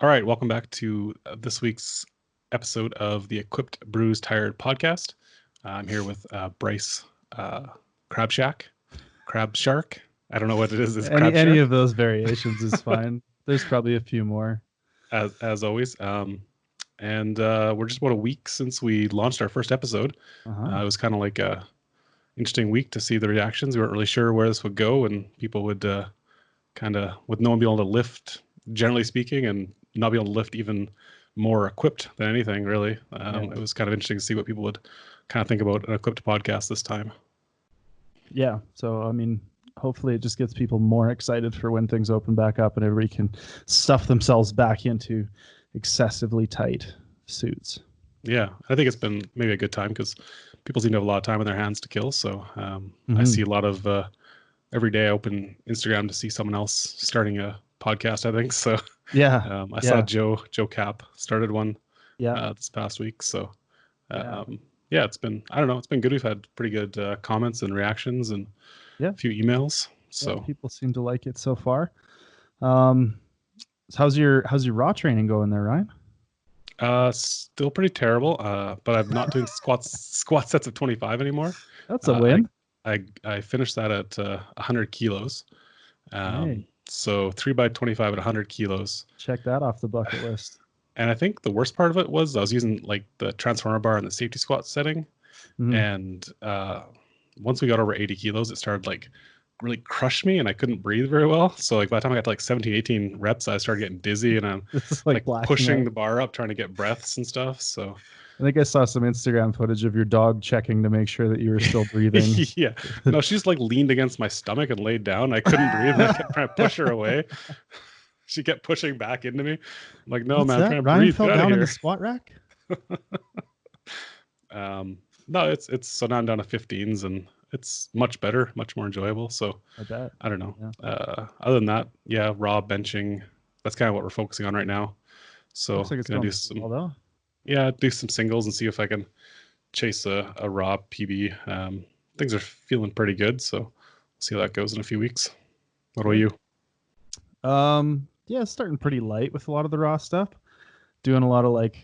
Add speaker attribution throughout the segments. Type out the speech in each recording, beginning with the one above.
Speaker 1: All right, welcome back to this week's episode of the Equipped, Bruised, Tired podcast. I'm here with Bryce Crab Shack, Crab Shark. I don't know what it is. Is Crab
Speaker 2: Any
Speaker 1: Shark
Speaker 2: of those variations is fine. There's probably a few more.
Speaker 1: as always. And we're just about a week since we launched our first episode.
Speaker 2: Uh-huh.
Speaker 1: It was kind of like a interesting week to see the reactions. We weren't really sure where this would go, and people would kind of, with no one being able to lift, generally speaking, and not be able to lift even more equipped than anything, really. It was kind of interesting to see what people would kind of think about an equipped podcast this time.
Speaker 2: Yeah. So, I mean, hopefully it just gets people more excited for when things open back up and everybody can stuff themselves back into excessively tight suits.
Speaker 1: Yeah, I think it's been maybe a good time because people seem to have a lot of time on their hands to kill. So I see a lot of every day I open Instagram to see someone else starting a podcast, I think. So
Speaker 2: Yeah.
Speaker 1: I saw Joe Cap started one
Speaker 2: Yeah.
Speaker 1: this past week. So it's been, I don't know, it's been good. We've had pretty good comments and reactions and a few emails. So
Speaker 2: people seem to like it so far. So how's your raw training going there, Ryan?
Speaker 1: Still pretty terrible. But I'm not doing squat sets of 25 anymore.
Speaker 2: That's a win.
Speaker 1: I finished that at 100 kilos.
Speaker 2: Hey.
Speaker 1: So 3x25 at 100 kilos.
Speaker 2: Check that off the bucket list.
Speaker 1: And I think the worst part of it was I was using like the transformer bar in the safety squat setting. And once we got over 80 kilos, it started like really crushed me and I couldn't breathe very well. So like by the time I got to like 17, 18 reps, I started getting dizzy and I'm like pushing the bar up, trying to get breaths and stuff. So
Speaker 2: I think I saw some Instagram footage of your dog checking to make sure that you were still breathing.
Speaker 1: Yeah. No, she's like leaned against my stomach and laid down. I couldn't breathe. And I kept trying to push her away. She kept pushing back into me. I'm like, no, man, I'm trying to
Speaker 2: Ryan
Speaker 1: breathe.
Speaker 2: Fell down in the squat rack?
Speaker 1: No, it's so now I'm down to 15s and it's much better, much more enjoyable. So
Speaker 2: I bet.
Speaker 1: I don't know.
Speaker 2: Yeah.
Speaker 1: Other than that, yeah, raw benching. That's kind of what we're focusing on right now. So
Speaker 2: looks like it's
Speaker 1: gonna do
Speaker 2: some well,
Speaker 1: do some singles and see if I can chase a raw PB. Things are feeling pretty good, so we'll see how that goes in a few weeks. What about you?
Speaker 2: Yeah, it's starting pretty light with a lot of the raw stuff. Doing a lot of like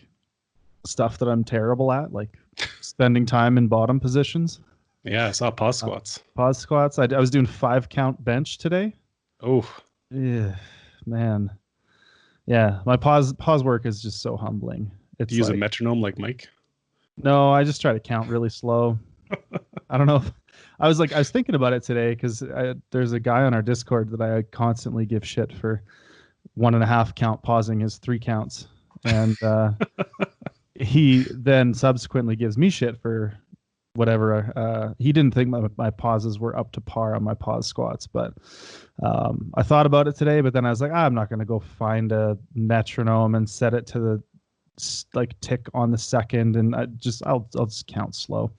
Speaker 2: stuff that I'm terrible at, like spending time in bottom positions.
Speaker 1: Yeah, I saw pause squats.
Speaker 2: Pause squats. I was doing 5 count bench today.
Speaker 1: Oh,
Speaker 2: yeah, man. Yeah, my pause work is just so humbling.
Speaker 1: Do you use a metronome like Mike?
Speaker 2: No, I just try to count really slow. I don't know. I was thinking about it today because there's a guy on our Discord that I constantly give shit for 1.5 count pausing his 3 counts. And he then subsequently gives me shit for whatever. He didn't think my pauses were up to par on my pause squats, but I thought about it today, but then I was like, I'm not going to go find a metronome and set it to the tick on the second, and I'll just count slow.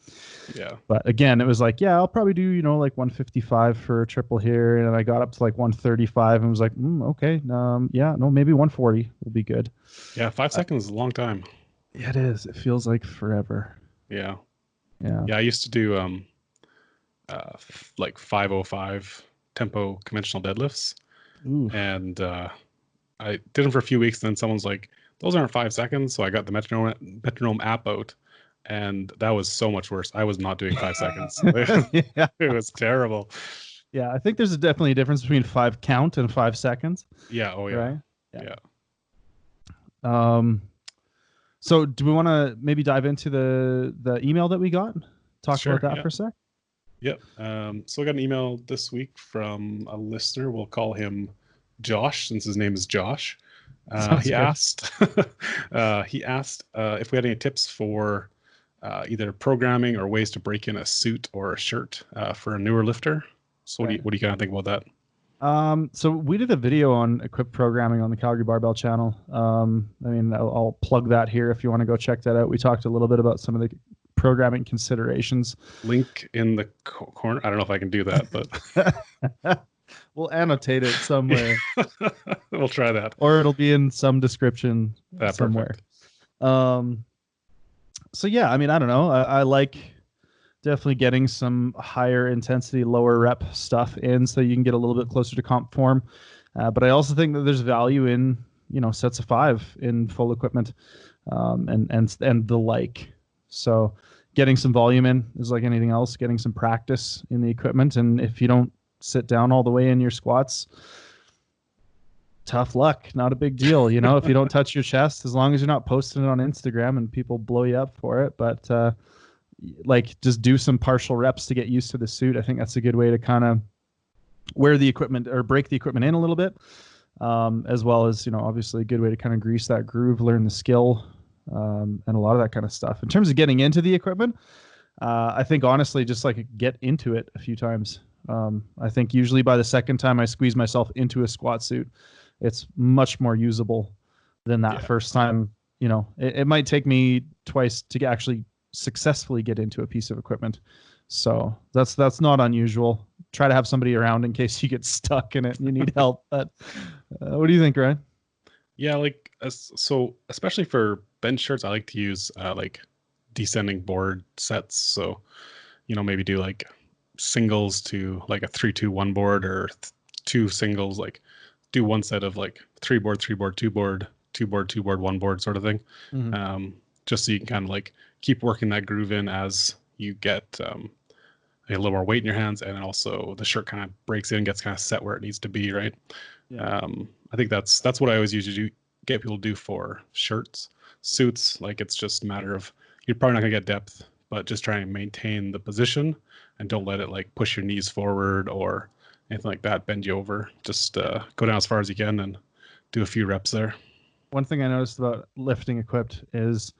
Speaker 1: Yeah.
Speaker 2: But again, it was like, yeah, I'll probably do, like 155 for a triple here. And I got up to like 135 and was like, okay. Maybe 140 will be good.
Speaker 1: Yeah. 5 seconds is a long time.
Speaker 2: Yeah, it is. It feels like forever.
Speaker 1: Yeah.
Speaker 2: Yeah.
Speaker 1: Yeah. I used to do, like 505 tempo conventional deadlifts.
Speaker 2: Ooh.
Speaker 1: And, I did them for a few weeks. And then someone's like, those aren't 5 seconds. So I got the metronome app out. And that was so much worse. I was not doing 5 seconds.
Speaker 2: Yeah.
Speaker 1: It was terrible.
Speaker 2: Yeah, I think there's definitely a difference between 5 count and 5 seconds.
Speaker 1: Yeah. Oh, yeah.
Speaker 2: Right?
Speaker 1: Yeah.
Speaker 2: So do we want to maybe dive into the email that we got? Talk about that for a sec?
Speaker 1: Yep. So I got an email this week from a listener. We'll call him Josh, since his name is Josh. He asked if we had any tips for either programming or ways to break in a suit or a shirt for a newer lifter. So what do you kind of think about that?
Speaker 2: So we did a video on equipped programming on the Calgary Barbell channel. I'll plug that here if you want to go check that out. We talked a little bit about some of the programming considerations.
Speaker 1: Link in the corner. I don't know if I can do that, but
Speaker 2: we'll annotate it somewhere.
Speaker 1: We'll try that.
Speaker 2: Or it'll be in some description somewhere. Perfect. So yeah, I don't know. I like definitely getting some higher intensity, lower rep stuff in so you can get a little bit closer to comp form. But I also think that there's value in sets of 5 in full equipment, and the like. So getting some volume in is like anything else, getting some practice in the equipment. And if you don't sit down all the way in your squats, tough luck, not a big deal. If you don't touch your chest, as long as you're not posting it on Instagram and people blow you up for it. But just do some partial reps to get used to the suit. I think that's a good way to kind of wear the equipment or break the equipment in a little bit, as well as, obviously a good way to kind of grease that groove, learn the skill, and a lot of that kind of stuff. In terms of getting into the equipment, I think honestly, just like get into it a few times. I think usually by the second time I squeeze myself into a squat suit, it's much more usable than that first time. It might take me twice to actually successfully get into a piece of equipment. So that's not unusual. Try to have somebody around in case you get stuck in it and you need help. But what do you think, Ryan?
Speaker 1: Yeah, so especially for bench shirts, I like to use descending board sets. So, maybe do like singles to like a 3-2-1 board, or 2 singles, like do one set of like 3 board, 3 board, 2 board, 2 board, 2 board, 1 board sort of thing. Mm-hmm. Just so you can kind of like keep working that groove in as you get a little more weight in your hands, and also the shirt kind of breaks in, gets kind of set where it needs to be, right? Yeah. I think that's what I always usually get people to do for shirts. Suits, like it's just a matter of, you're probably not gonna get depth, but just try and maintain the position and don't let it like push your knees forward or anything like that, bend you over. Just go down as far as you can and do a few reps there.
Speaker 2: One thing I noticed about lifting equipped is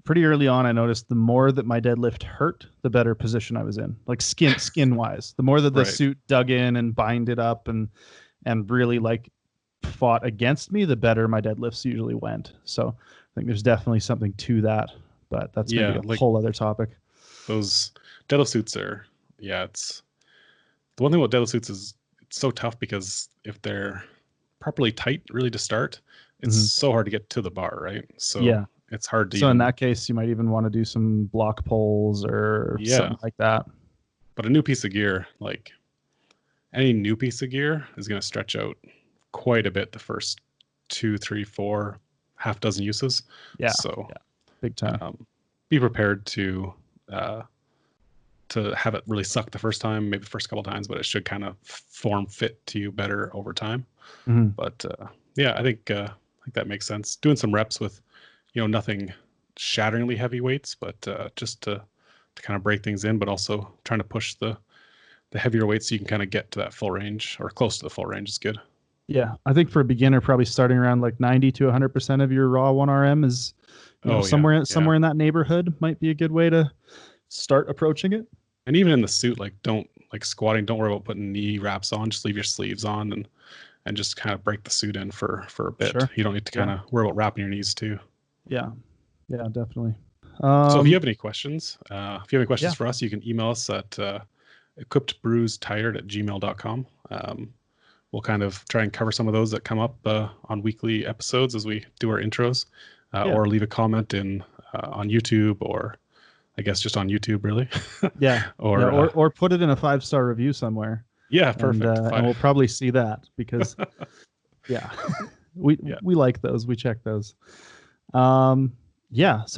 Speaker 2: pretty early on, I noticed the more that my deadlift hurt, the better position I was in, like skin wise. The more that the suit dug in and binded up and really like fought against me, the better my deadlifts usually went. So I think there's definitely something to that, but that's maybe a whole other topic.
Speaker 1: Those deadlift suits are, it's the one thing about deadlift suits is it's so tough because if they're properly tight, really to start, it's so hard to get to the bar, right? So it's hard to.
Speaker 2: So in that case, you might even want to do some block pulls or something like that.
Speaker 1: But a new piece of gear, like any new piece of gear, is going to stretch out quite a bit the first 2, 3, 4, half dozen uses. So
Speaker 2: big time.
Speaker 1: Be prepared to have it really suck the first time, maybe the first couple of times, but it should kind of form fit to you better over time. Mm-hmm. But I think that makes sense. Doing some reps with, nothing shatteringly heavy weights, but just to kind of break things in, but also trying to push the heavier weights so you can kind of get to that full range or close to the full range is good. Yeah,
Speaker 2: I think for a beginner, probably starting around like 90 to 100% of your raw 1RM is somewhere in that neighborhood might be a good way to start approaching it.
Speaker 1: And even in the suit, don't squatting, don't worry about putting knee wraps on, just leave your sleeves on and just kind of break the suit in for a bit. Sure. You don't need to kind of worry about wrapping your knees too.
Speaker 2: Yeah, definitely.
Speaker 1: So if you have any questions, for us, you can email us at equippedbruisetired@gmail.com. We'll kind of try and cover some of those that come up on weekly episodes as we do our intros, or leave a comment on YouTube, or I guess just on YouTube, really.
Speaker 2: or put it in a 5-star review somewhere.
Speaker 1: Yeah, perfect.
Speaker 2: And we'll probably see that because, we like those. We check those. So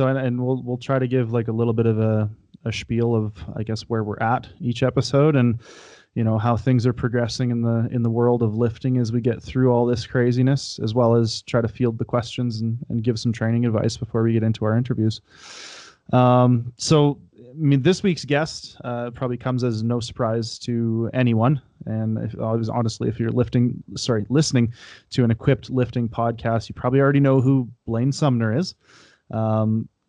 Speaker 2: and we'll try to give like a little bit of a spiel of, I guess, where we're at each episode and how things are progressing in the world of lifting as we get through all this craziness, as well as try to field the questions and give some training advice before we get into our interviews. So this week's guest probably comes as no surprise to anyone. And if you're listening to an equipped lifting podcast, you probably already know who Blaine Sumner is.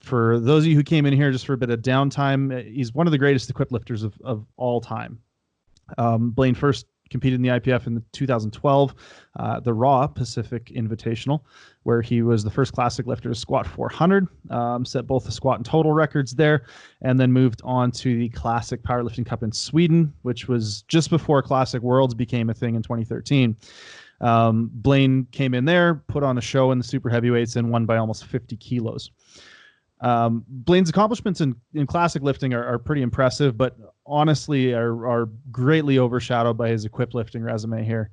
Speaker 2: For those of you who came in here just for a bit of downtime, he's one of the greatest equipped lifters of all time. Blaine first competed in the IPF in 2012, the Raw Pacific Invitational, where he was the first classic lifter to squat 400, set both the squat and total records there, and then moved on to the Classic Powerlifting Cup in Sweden, which was just before Classic Worlds became a thing in 2013. Blaine came in there, put on a show in the super heavyweights, and won by almost 50 kilos. Blaine's accomplishments in classic lifting are pretty impressive, but honestly are greatly overshadowed by his equipped lifting resume here.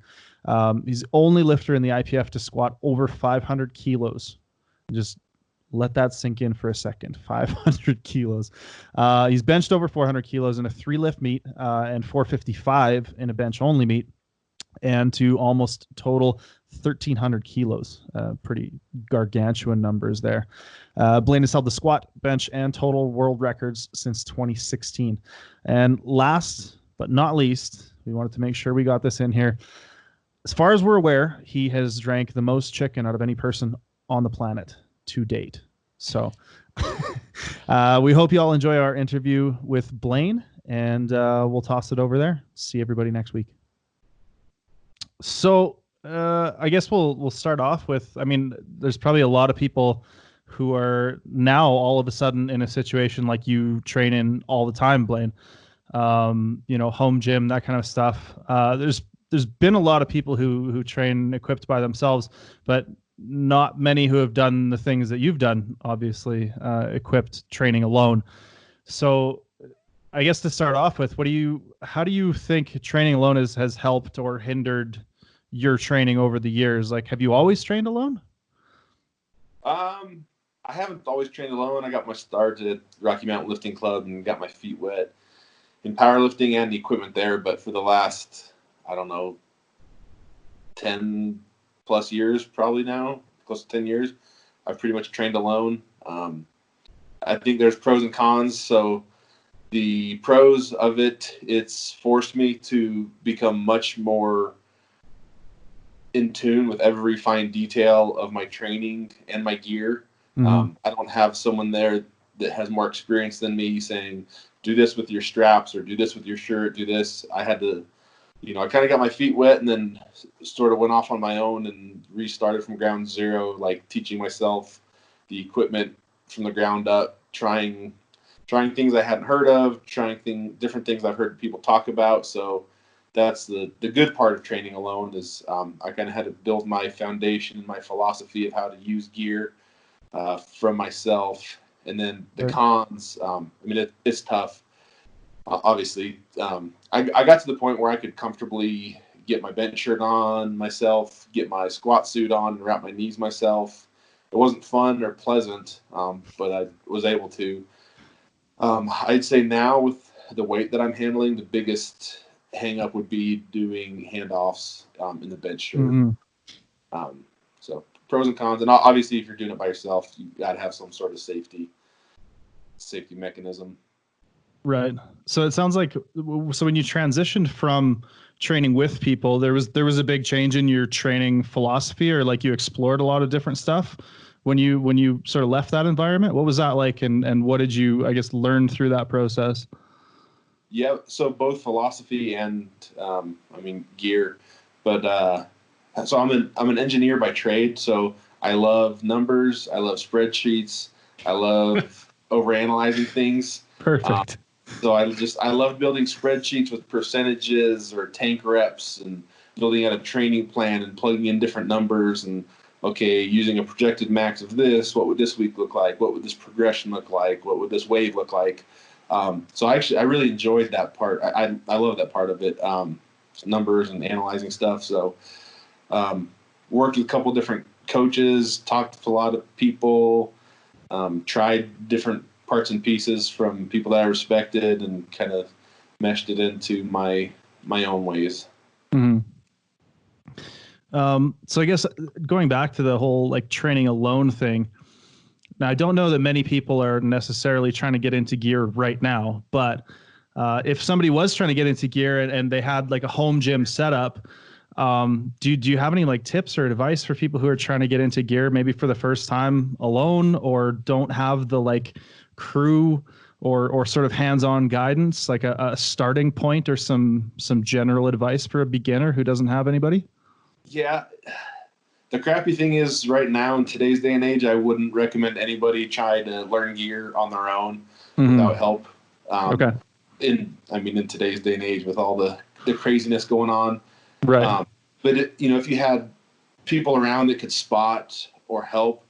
Speaker 2: He's the only lifter in the IPF to squat over 500 kilos. Just let that sink in for a second. 500 kilos. He's benched over 400 kilos in a 3-lift meet and 455 in a bench-only meet, and to almost total 1,300 kilos. Pretty gargantuan numbers there. Blaine has held the squat, bench, and total world records since 2016. And last but not least, we wanted to make sure we got this in here. As far as we're aware, he has drank the most chicken out of any person on the planet to date. So we hope you all enjoy our interview with Blaine, and we'll toss it over there. See everybody next week. So I guess we'll start off with, I mean, there's probably a lot of people who are now all of a sudden in a situation like you train in all the time, Blaine. Home gym, that kind of stuff. There's been a lot of people who train equipped by themselves, but not many who have done the things that you've done, obviously, equipped training alone. So I guess to start off with, how do you think training alone has helped or hindered your training over the years? Like, have you always trained alone?
Speaker 3: I haven't always trained alone. I got my start at Rocky Mountain Lifting Club and got my feet wet in powerlifting and the equipment there. But for the last, 10 plus years, probably now, close to 10 years, I've pretty much trained alone. I think there's pros and cons. So the pros of it's forced me to become much more in tune with every fine detail of my training and my gear. Mm-hmm. I don't have someone there that has more experience than me saying, do this with your straps or do this with your shirt, do this. I had to, I kind of got my feet wet and then sort of went off on my own and restarted from ground zero, like teaching myself the equipment from the ground up, trying things I hadn't heard of, different things I've heard people talk about. So that's the good part of training alone is I kind of had to build my foundation, my philosophy of how to use gear from myself. And then the cons, it's tough. Obviously, I got to the point where I could comfortably get my bench shirt on myself, get my squat suit on, and wrap my knees myself. It wasn't fun or pleasant, but I was able to. I'd say now with the weight that I'm handling, the biggest hang up would be doing handoffs in the bench shirt. Mm-hmm. So pros and cons, and obviously if you're doing it by yourself, you got to have some sort of safety mechanism.
Speaker 2: Right. So it sounds like, so when you transitioned from training with people, there was a big change in your training philosophy, or like you explored a lot of different stuff when you sort of left that environment. What was that like, and what did you, I guess, learn through that process?
Speaker 3: Yeah. So both philosophy and gear, but so I'm an engineer by trade. So I love numbers. I love spreadsheets. I love overanalyzing things.
Speaker 2: Perfect.
Speaker 3: So I love building spreadsheets with percentages or tank reps and building out a training plan and plugging in different numbers and, okay, using a projected max of this, what would this week look like? What would this progression look like? What would this wave look like? So I really enjoyed that part. I love that part of it, numbers and analyzing stuff. So worked with a couple different coaches, talked to a lot of people, tried different parts and pieces from people that I respected and kind of meshed it into my own ways.
Speaker 2: Mm-hmm. So I guess going back to the whole like training alone thing, now I don't know that many people are necessarily trying to get into gear right now, but if somebody was trying to get into gear and they had like a home gym setup, do you have any like tips or advice for people who are trying to get into gear maybe for the first time alone, or don't have the like crew or sort of hands-on guidance, like a starting point or some general advice for a beginner who doesn't have anybody?
Speaker 3: Yeah. The crappy thing is right now in today's day and age, I wouldn't recommend anybody try to learn gear on their own without help.
Speaker 2: Okay.
Speaker 3: In today's day and age with all the craziness going on.
Speaker 2: Right.
Speaker 3: But if you had people around that could spot or help,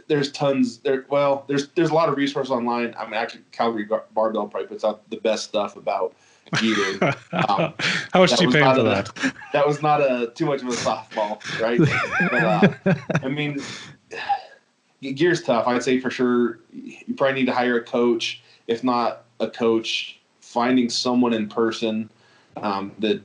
Speaker 3: there's tons there. Well, there's a lot of resources online. Actually Calgary Barbell probably puts out the best stuff about gear.
Speaker 1: How much did you pay for that?
Speaker 3: That was not too much of a softball, right? But I mean, gear's tough. I'd say for sure you probably need to hire a coach. If not a coach, finding someone in person that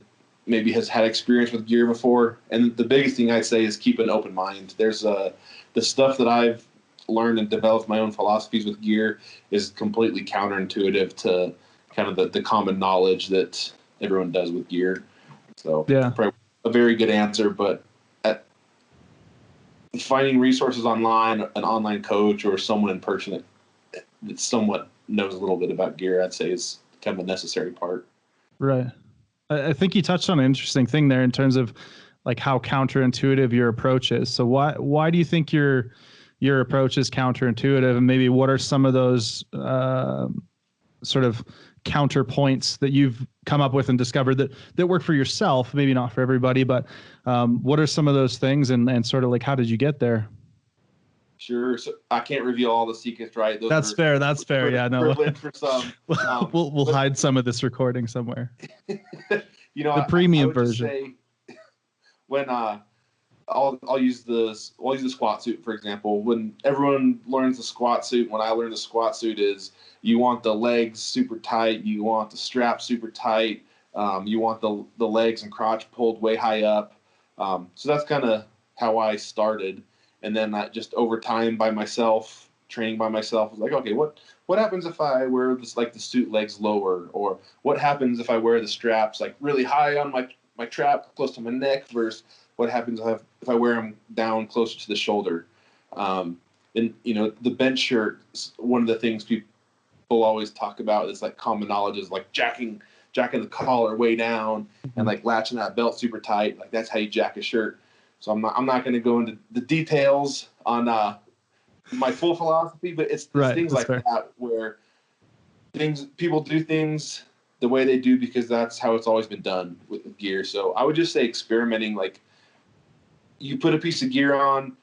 Speaker 3: maybe has had experience with gear before. And the biggest thing I'd say is keep an open mind. There's the stuff that I've learned and developed my own philosophies with gear is completely counterintuitive to kind of the common knowledge that everyone does with gear. So
Speaker 2: yeah,
Speaker 3: probably a very good answer, but finding resources online, an online coach or someone in person that somewhat knows a little bit about gear, I'd say is kind of a necessary part.
Speaker 2: Right. I think you touched on an interesting thing there in terms of like how counterintuitive your approach is. So why do you think your approach is counterintuitive, and maybe what are some of those sort of counterpoints that you've come up with and discovered that work for yourself, maybe not for everybody, but what are some of those things, and sort of like how did you get there?
Speaker 3: Sure. So I can't reveal all the secrets, right?
Speaker 2: That's fair. Yeah, no.
Speaker 3: Privilege for some.
Speaker 2: We'll hide some of this recording somewhere.
Speaker 3: The
Speaker 2: premium version.
Speaker 3: Say when I'll use the squat suit for example. When everyone learns the squat suit, when I learned the squat suit is you want the legs super tight, you want the strap super tight, you want the legs and crotch pulled way high up. So that's kind of how I started. And then just over time by myself, training by myself, was like, okay, what happens if I wear this, like the suit legs lower, or what happens if I wear the straps like really high on my trap close to my neck versus what happens if I wear them down closer to the shoulder. And the bench shirt, one of the things people always talk about is like common knowledge is like jacking the collar way down and like latching that belt super tight. Like that's how you jack a shirt. So I'm not going to go into the details on my full philosophy, but it's things like that where people do things the way they do because that's how it's always been done with gear. So I would just say experimenting. Like you put a piece of gear on,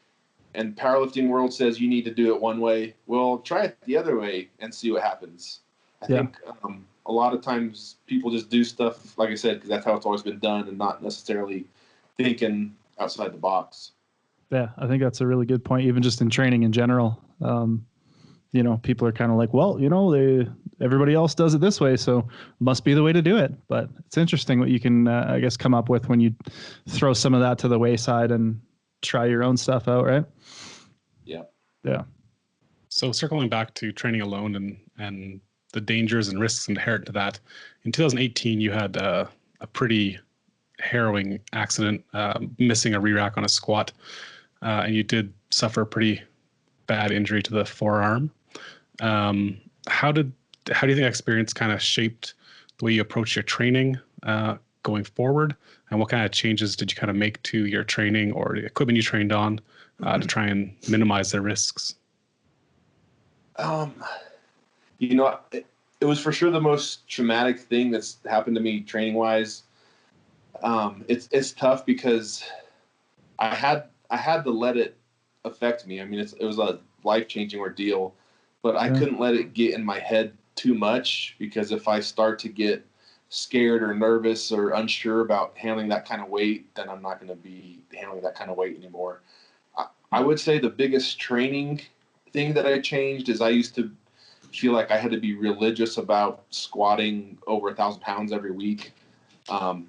Speaker 3: and powerlifting world says you need to do it one way. Well, try it the other way and see what happens. I think a lot of times people just do stuff, like I said, because that's how it's always been done, and not necessarily thinking outside the box.
Speaker 2: Yeah, I think that's a really good point, even just in training in general. People are kind of like, well, everybody else does it this way, so must be the way to do it. But it's interesting what you can, I guess, come up with when you throw some of that to the wayside and try your own stuff out, right?
Speaker 3: Yeah.
Speaker 2: Yeah.
Speaker 1: So circling back to training alone and the dangers and risks inherent to that, in 2018, you had a pretty harrowing accident, missing a re-rack on a squat, and you did suffer a pretty bad injury to the forearm. How do you think that experience kind of shaped the way you approach your training going forward, and what kind of changes did you kind of make to your training or the equipment you trained on to try and minimize the risks?
Speaker 3: It was for sure the most traumatic thing that's happened to me training wise. It's tough because I had to let it affect me. I mean, it was a life-changing ordeal, but I couldn't let it get in my head too much, because if I start to get scared or nervous or unsure about handling that kind of weight, then I'm not going to be handling that kind of weight anymore. I would say the biggest training thing that I changed is I used to feel like I had to be religious about squatting over 1,000 pounds every week. I'm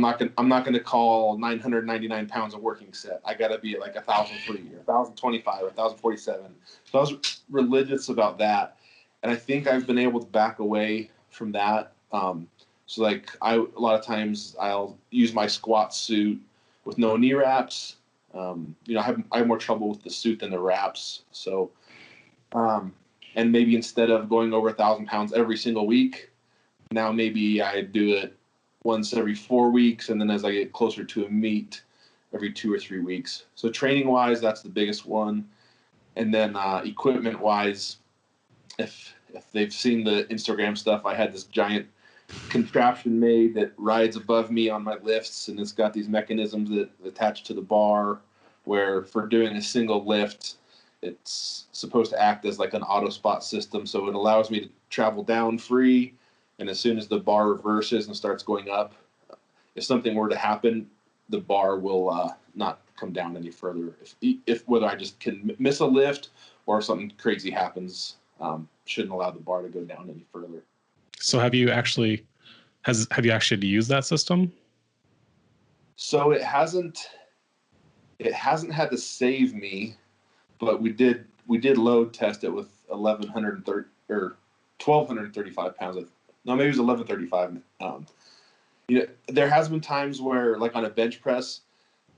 Speaker 3: not gonna call 999 pounds a working set. I got to be at like 1,003 or 1,025 or 1,047. So I was religious about that, and I think I've been able to back away from that. So like a lot of times I'll use my squat suit with no knee wraps. I have more trouble with the suit than the wraps. So, and maybe instead of going over 1,000 pounds every single week, now maybe I do it once every 4 weeks, and then as I get closer to a meet, every 2 or 3 weeks. So training wise, that's the biggest one. And then equipment wise, if they've seen the Instagram stuff, I had this giant contraption made that rides above me on my lifts, and it's got these mechanisms that attach to the bar, where for doing a single lift, it's supposed to act as like an auto spot system. So it allows me to travel down free And as soon as the bar reverses and starts going up, if something were to happen, the bar will not come down any further. If whether I just can miss a lift or if something crazy happens, shouldn't allow the bar to go down any further.
Speaker 1: So have you actually used that system?
Speaker 3: So it hasn't had to save me, but we did load test it with 1,130 or 1,235 pounds. No, maybe it was 1,135. There has been times where, like on a bench press,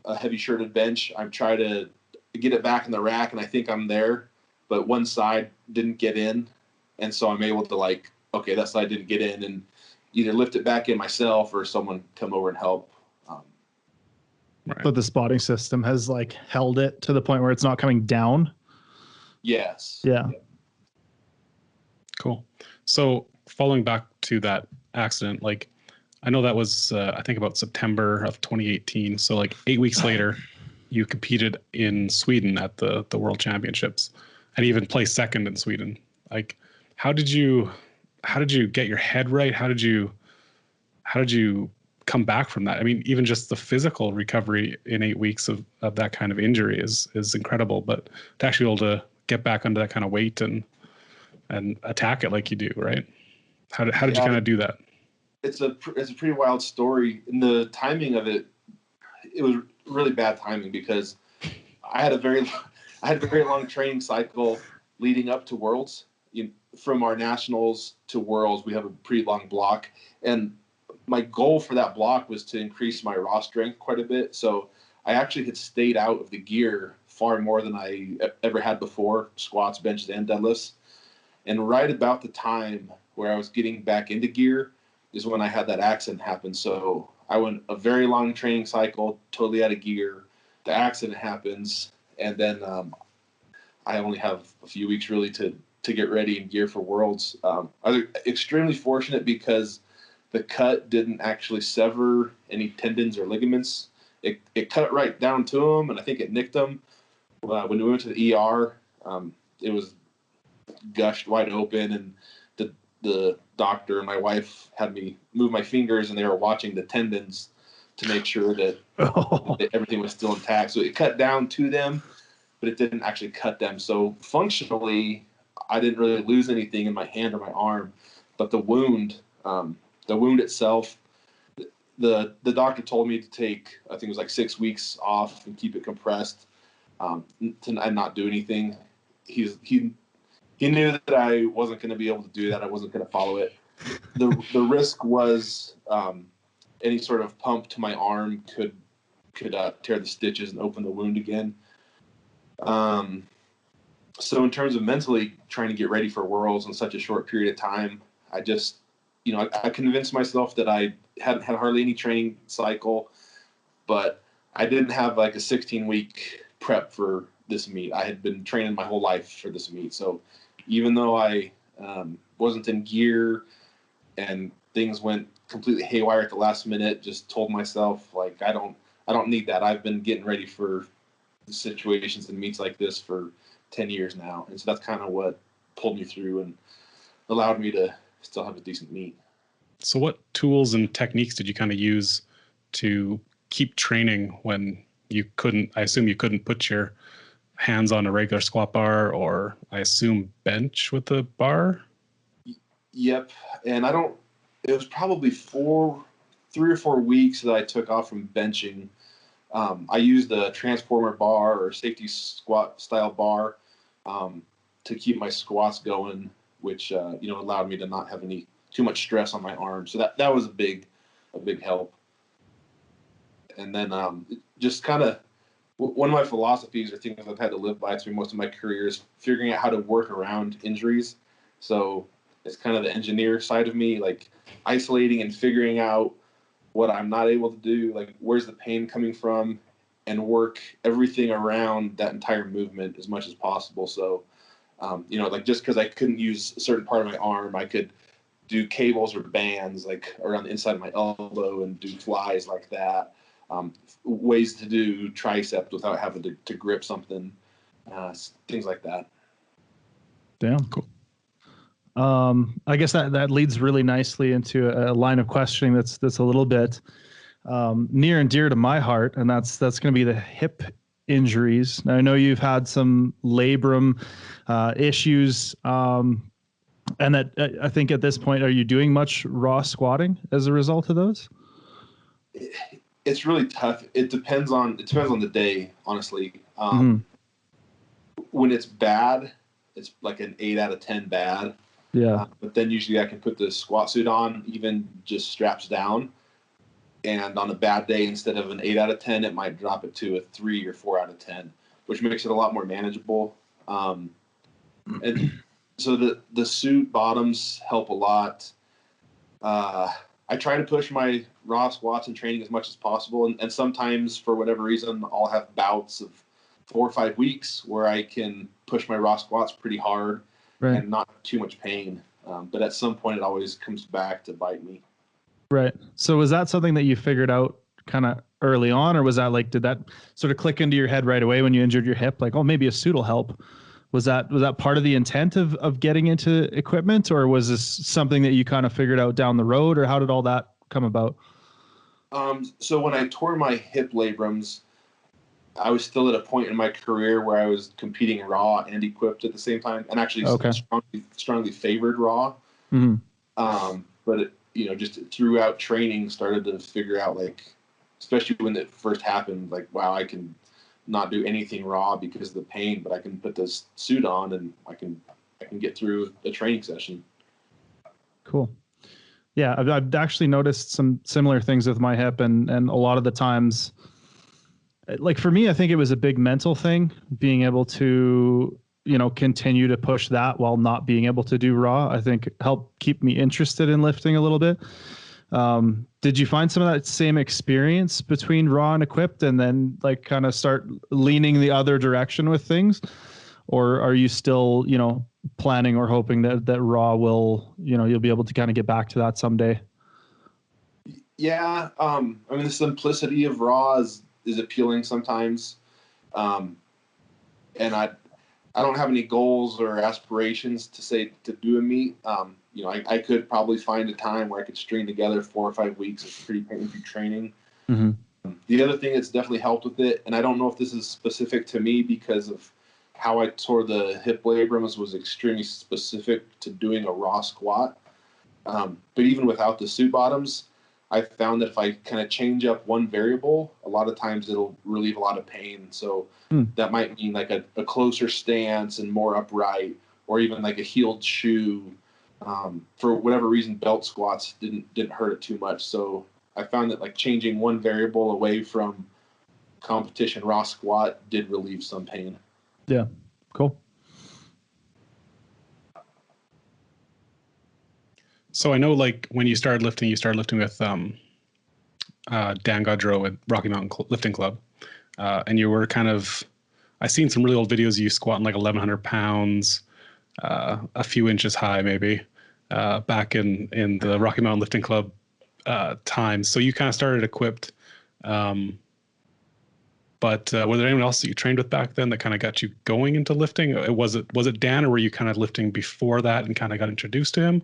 Speaker 3: a heavy shirted bench, I've tried to get it back in the rack and I think I'm there, but one side didn't get in. And so I'm able to okay, that side didn't get in, and either lift it back in myself or someone come over and help.
Speaker 2: Right. But the spotting system has held it to the point where it's not coming down.
Speaker 3: Yes.
Speaker 2: Yeah.
Speaker 1: Cool. So following back to that accident, I know that was, I think about September of 2018. So 8 weeks later, you competed in Sweden at the World Championships and even placed second in Sweden. How did you get your head right? How did you come back from that? I mean, even just the physical recovery in 8 weeks of that kind of injury is incredible, but to actually be able to get back under that kind of weight and attack it like you do, right? How did you kind of do that?
Speaker 3: It's a pretty wild story. And the timing of it was really bad timing because I had a very long training cycle leading up to Worlds. From our nationals to Worlds, we have a pretty long block, and my goal for that block was to increase my raw strength quite a bit. So I actually had stayed out of the gear far more than I ever had before, squats, benches, and deadlifts. And right about the time where I was getting back into gear is when I had that accident happen. So I went a very long training cycle, totally out of gear. The accident happens, and then I only have a few weeks really to get ready in gear for Worlds. I was extremely fortunate because the cut didn't actually sever any tendons or ligaments. It cut right down to them, and I think it nicked them. When we went to the ER, it was gushed wide open, and the doctor and my wife had me move my fingers, and they were watching the tendons to make sure that everything was still intact. So it cut down to them, but it didn't actually cut them. So functionally, I didn't really lose anything in my hand or my arm, but the wound itself, the doctor told me to take, I think it was 6 weeks off and keep it compressed, and not do anything. He knew that I wasn't going to be able to do that. I wasn't going to follow it. The risk was any sort of pump to my arm could tear the stitches and open the wound again. So in terms of mentally trying to get ready for Worlds in such a short period of time, I just, I convinced myself that I hadn't had hardly any training cycle, but I didn't have a 16-week prep for this meet. I had been training my whole life for this meet. So even though I wasn't in gear and things went completely haywire at the last minute, just told myself I don't need that. I've been getting ready for situations and meets like this for 10 years now. And so that's kind of what pulled me through and allowed me to still have a decent meet.
Speaker 1: So what tools and techniques did you kind of use to keep training when you couldn't, I assume you couldn't put your hands on a regular squat bar, or I assume bench with a bar?
Speaker 3: Yep. And it was probably 3 or 4 weeks that I took off from benching. I used a transformer bar or safety squat style bar to keep my squats going, which allowed me to not have too much stress on my arms. So that was a big help. And then just kind of one of my philosophies or things I've had to live by through most of my career is figuring out how to work around injuries. So it's kind of the engineer side of me, isolating and figuring out what I'm not able to do, where's the pain coming from, and work everything around that entire movement as much as possible. So, just because I couldn't use a certain part of my arm, I could do cables or bands around the inside of my elbow and do flies like that. Ways to do triceps without having to grip something, things like that.
Speaker 2: Damn. Cool. I guess that leads really nicely into a line of questioning that's a little bit near and dear to my heart, and that's going to be the hip injuries. Now, I know you've had some labrum issues, and that I think at this point, are you doing much raw squatting as a result of those?
Speaker 3: It's really tough. It depends on the day, honestly. When it's bad, it's like an 8 out of 10 bad.
Speaker 2: Yeah.
Speaker 3: But then usually I can put the squat suit on, even just straps down. And on a bad day, instead of an 8 out of 10, it might drop it to a 3 or 4 out of 10, which makes it a lot more manageable. And so the suit bottoms help a lot. I try to push my raw squats in training as much as possible. And sometimes, for whatever reason, I'll have bouts of 4 or 5 weeks where I can push my raw squats pretty hard and not too much pain. But at some point, it always comes back to bite me. Right.
Speaker 2: So was that something that you figured out kind of early on, or was that like, did that sort of click into your head right away when you injured your hip? Like, oh, maybe a suit will help. Was that part of the intent of getting into equipment, or was this something that you kind of figured out down the road, or how did all that come about?
Speaker 3: So when I tore my hip labrums, I was still at a point in my career where I was competing raw and equipped at the same time, and actually strongly favored raw. But it, just throughout training, started to figure out, like, especially when it first happened, like, wow, I can not do anything raw because of the pain, but I can put this suit on and I can get through a training session.
Speaker 2: Cool. Yeah, I've actually noticed some similar things with my hip, and a lot of the times, like for me, I think it was a big mental thing, being able to, continue to push that while not being able to do raw. I think helped keep me interested in lifting a little bit. Did you find some of that same experience between raw and equipped, and then like kind of start leaning the other direction with things? Or are you still, planning or hoping that raw will, you'll be able to kind of get back to that someday?
Speaker 3: Yeah. The simplicity of raw is appealing sometimes. And I don't have any goals or aspirations to do a meet. I could probably find a time where I could string together 4 or 5 weeks of pretty pain-free training. The other thing that's definitely helped with it, and I don't know if this is specific to me because of how I tore the hip labrums, was extremely specific to doing a raw squat. But even without the suit bottoms, I found that if I kind of change up one variable, a lot of times it'll relieve a lot of pain. So that might mean like a closer stance and more upright, or even like a heeled shoe. For whatever reason, belt squats didn't hurt it too much. So I found that like changing one variable away from competition raw squat did relieve some pain.
Speaker 2: Yeah, cool.
Speaker 1: So I know, like, when you started lifting with Dan Gaudreau at Rocky Mountain Lifting Club, and you were kind of, I seen some really old videos of you squatting like 1,100 pounds, a few inches high maybe, back in the Rocky Mountain Lifting Club times. So you kind of started equipped. But was there anyone else that you trained with back then that kind of got you going into lifting? Was it Dan, or were you kind of lifting before that and kind of got introduced to him?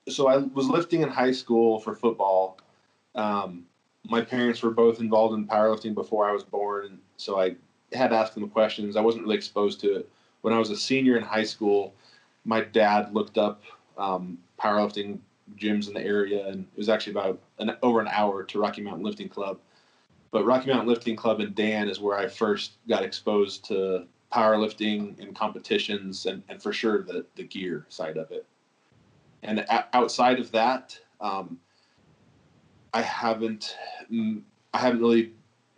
Speaker 3: So I was lifting in high school for football. My parents were both involved in powerlifting before I was born, and so I had to ask them questions. I wasn't really exposed to it. When I was a senior in high school, my dad looked up powerlifting gyms in the area, and it was actually about over an hour to Rocky Mountain Lifting Club. But Rocky Mountain Lifting Club and Dan is where I first got exposed to powerlifting and competitions, and for sure the gear side of it. And outside of that, I haven't really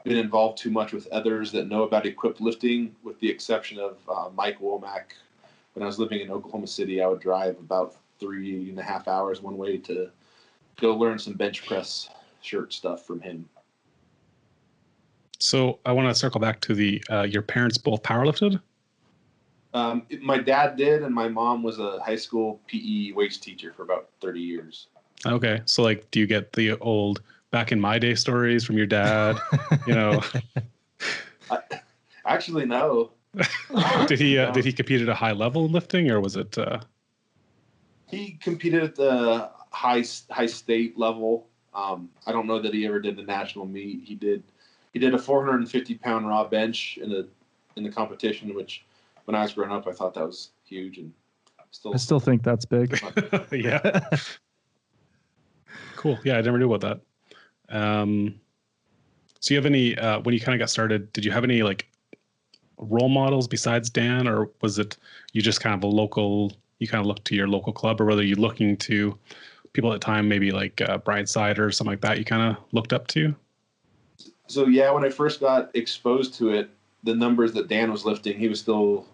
Speaker 3: been involved too much with others that know about equipped lifting, with the exception of Mike Womack. When I was living in Oklahoma City, I would drive about 3.5 hours one way to go learn some bench press shirt stuff from him.
Speaker 1: So I want to circle back to your parents both powerlifted?
Speaker 3: My dad did, and my mom was a high school PE weights teacher for about 30 years.
Speaker 1: Okay. So, like, do you get the old back in my day stories from your dad?
Speaker 3: Actually, no.
Speaker 1: Did he compete at a high level in lifting, or was it?
Speaker 3: He competed at the high state level. I don't know that he ever did the national meet. He did a 450-pound raw bench in the competition, which when I was growing up, I thought that was huge, and
Speaker 2: I still think that's big.
Speaker 1: Yeah. Cool. Yeah, I never knew about that. So you have any when you kind of got started, did you have any like role models besides Dan, or was it you just kind of you kind of looked to your local club, or whether you looking to people at the time, maybe like Brian Sider or something like that you kind of looked up to?
Speaker 3: So yeah, when I first got exposed to it, the numbers that Dan was lifting, he was still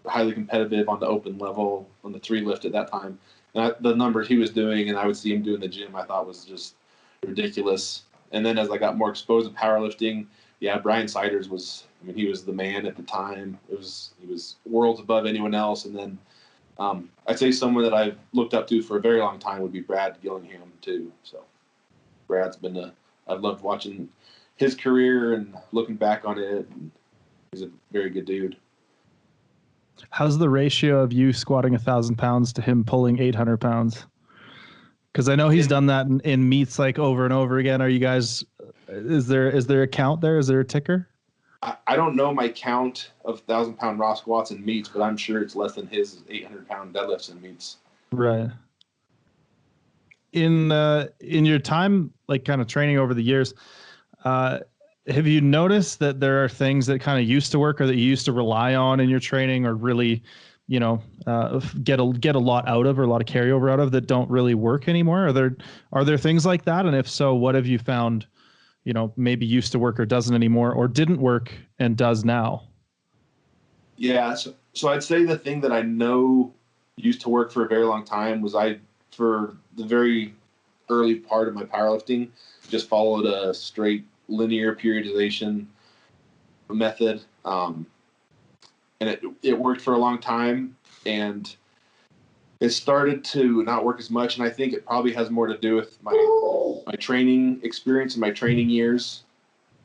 Speaker 3: highly competitive on the open level on the 3 lift at that time. And the numbers he was doing, and I would see him do in the gym, I thought was just ridiculous. And then as I got more exposed to powerlifting, yeah, Brian Siders was, I mean, he was the man at the time. He was worlds above anyone else. And then I'd say someone that I've looked up to for a very long time would be Brad Gillingham too. So Brad's been I've loved watching his career and looking back on it. And he's a very good dude.
Speaker 2: How's the ratio of you squatting 1,000 pounds to him pulling 800 pounds? Because I know he's done that in meets like over and over again. Are you guys? Is there a count there? Is there a ticker?
Speaker 3: I don't know my count of 1,000-pound raw squats in meets, but I'm sure it's less than his 800-pound deadlifts in meets.
Speaker 2: Right. In your time, like kind of training over the years, have you noticed that there are things that kind of used to work or that you used to rely on in your training or really, get a lot out of or a lot of carryover out of that don't really work anymore? Are there things like that? And if so, what have you found, maybe used to work or doesn't anymore or didn't work and does now?
Speaker 3: Yeah. So I'd say the thing that I know used to work for a very long time was for the very early part of my powerlifting, just followed a straight linear periodization method. And it worked for a long time, and it started to not work as much. And I think it probably has more to do with my training experience and my training years,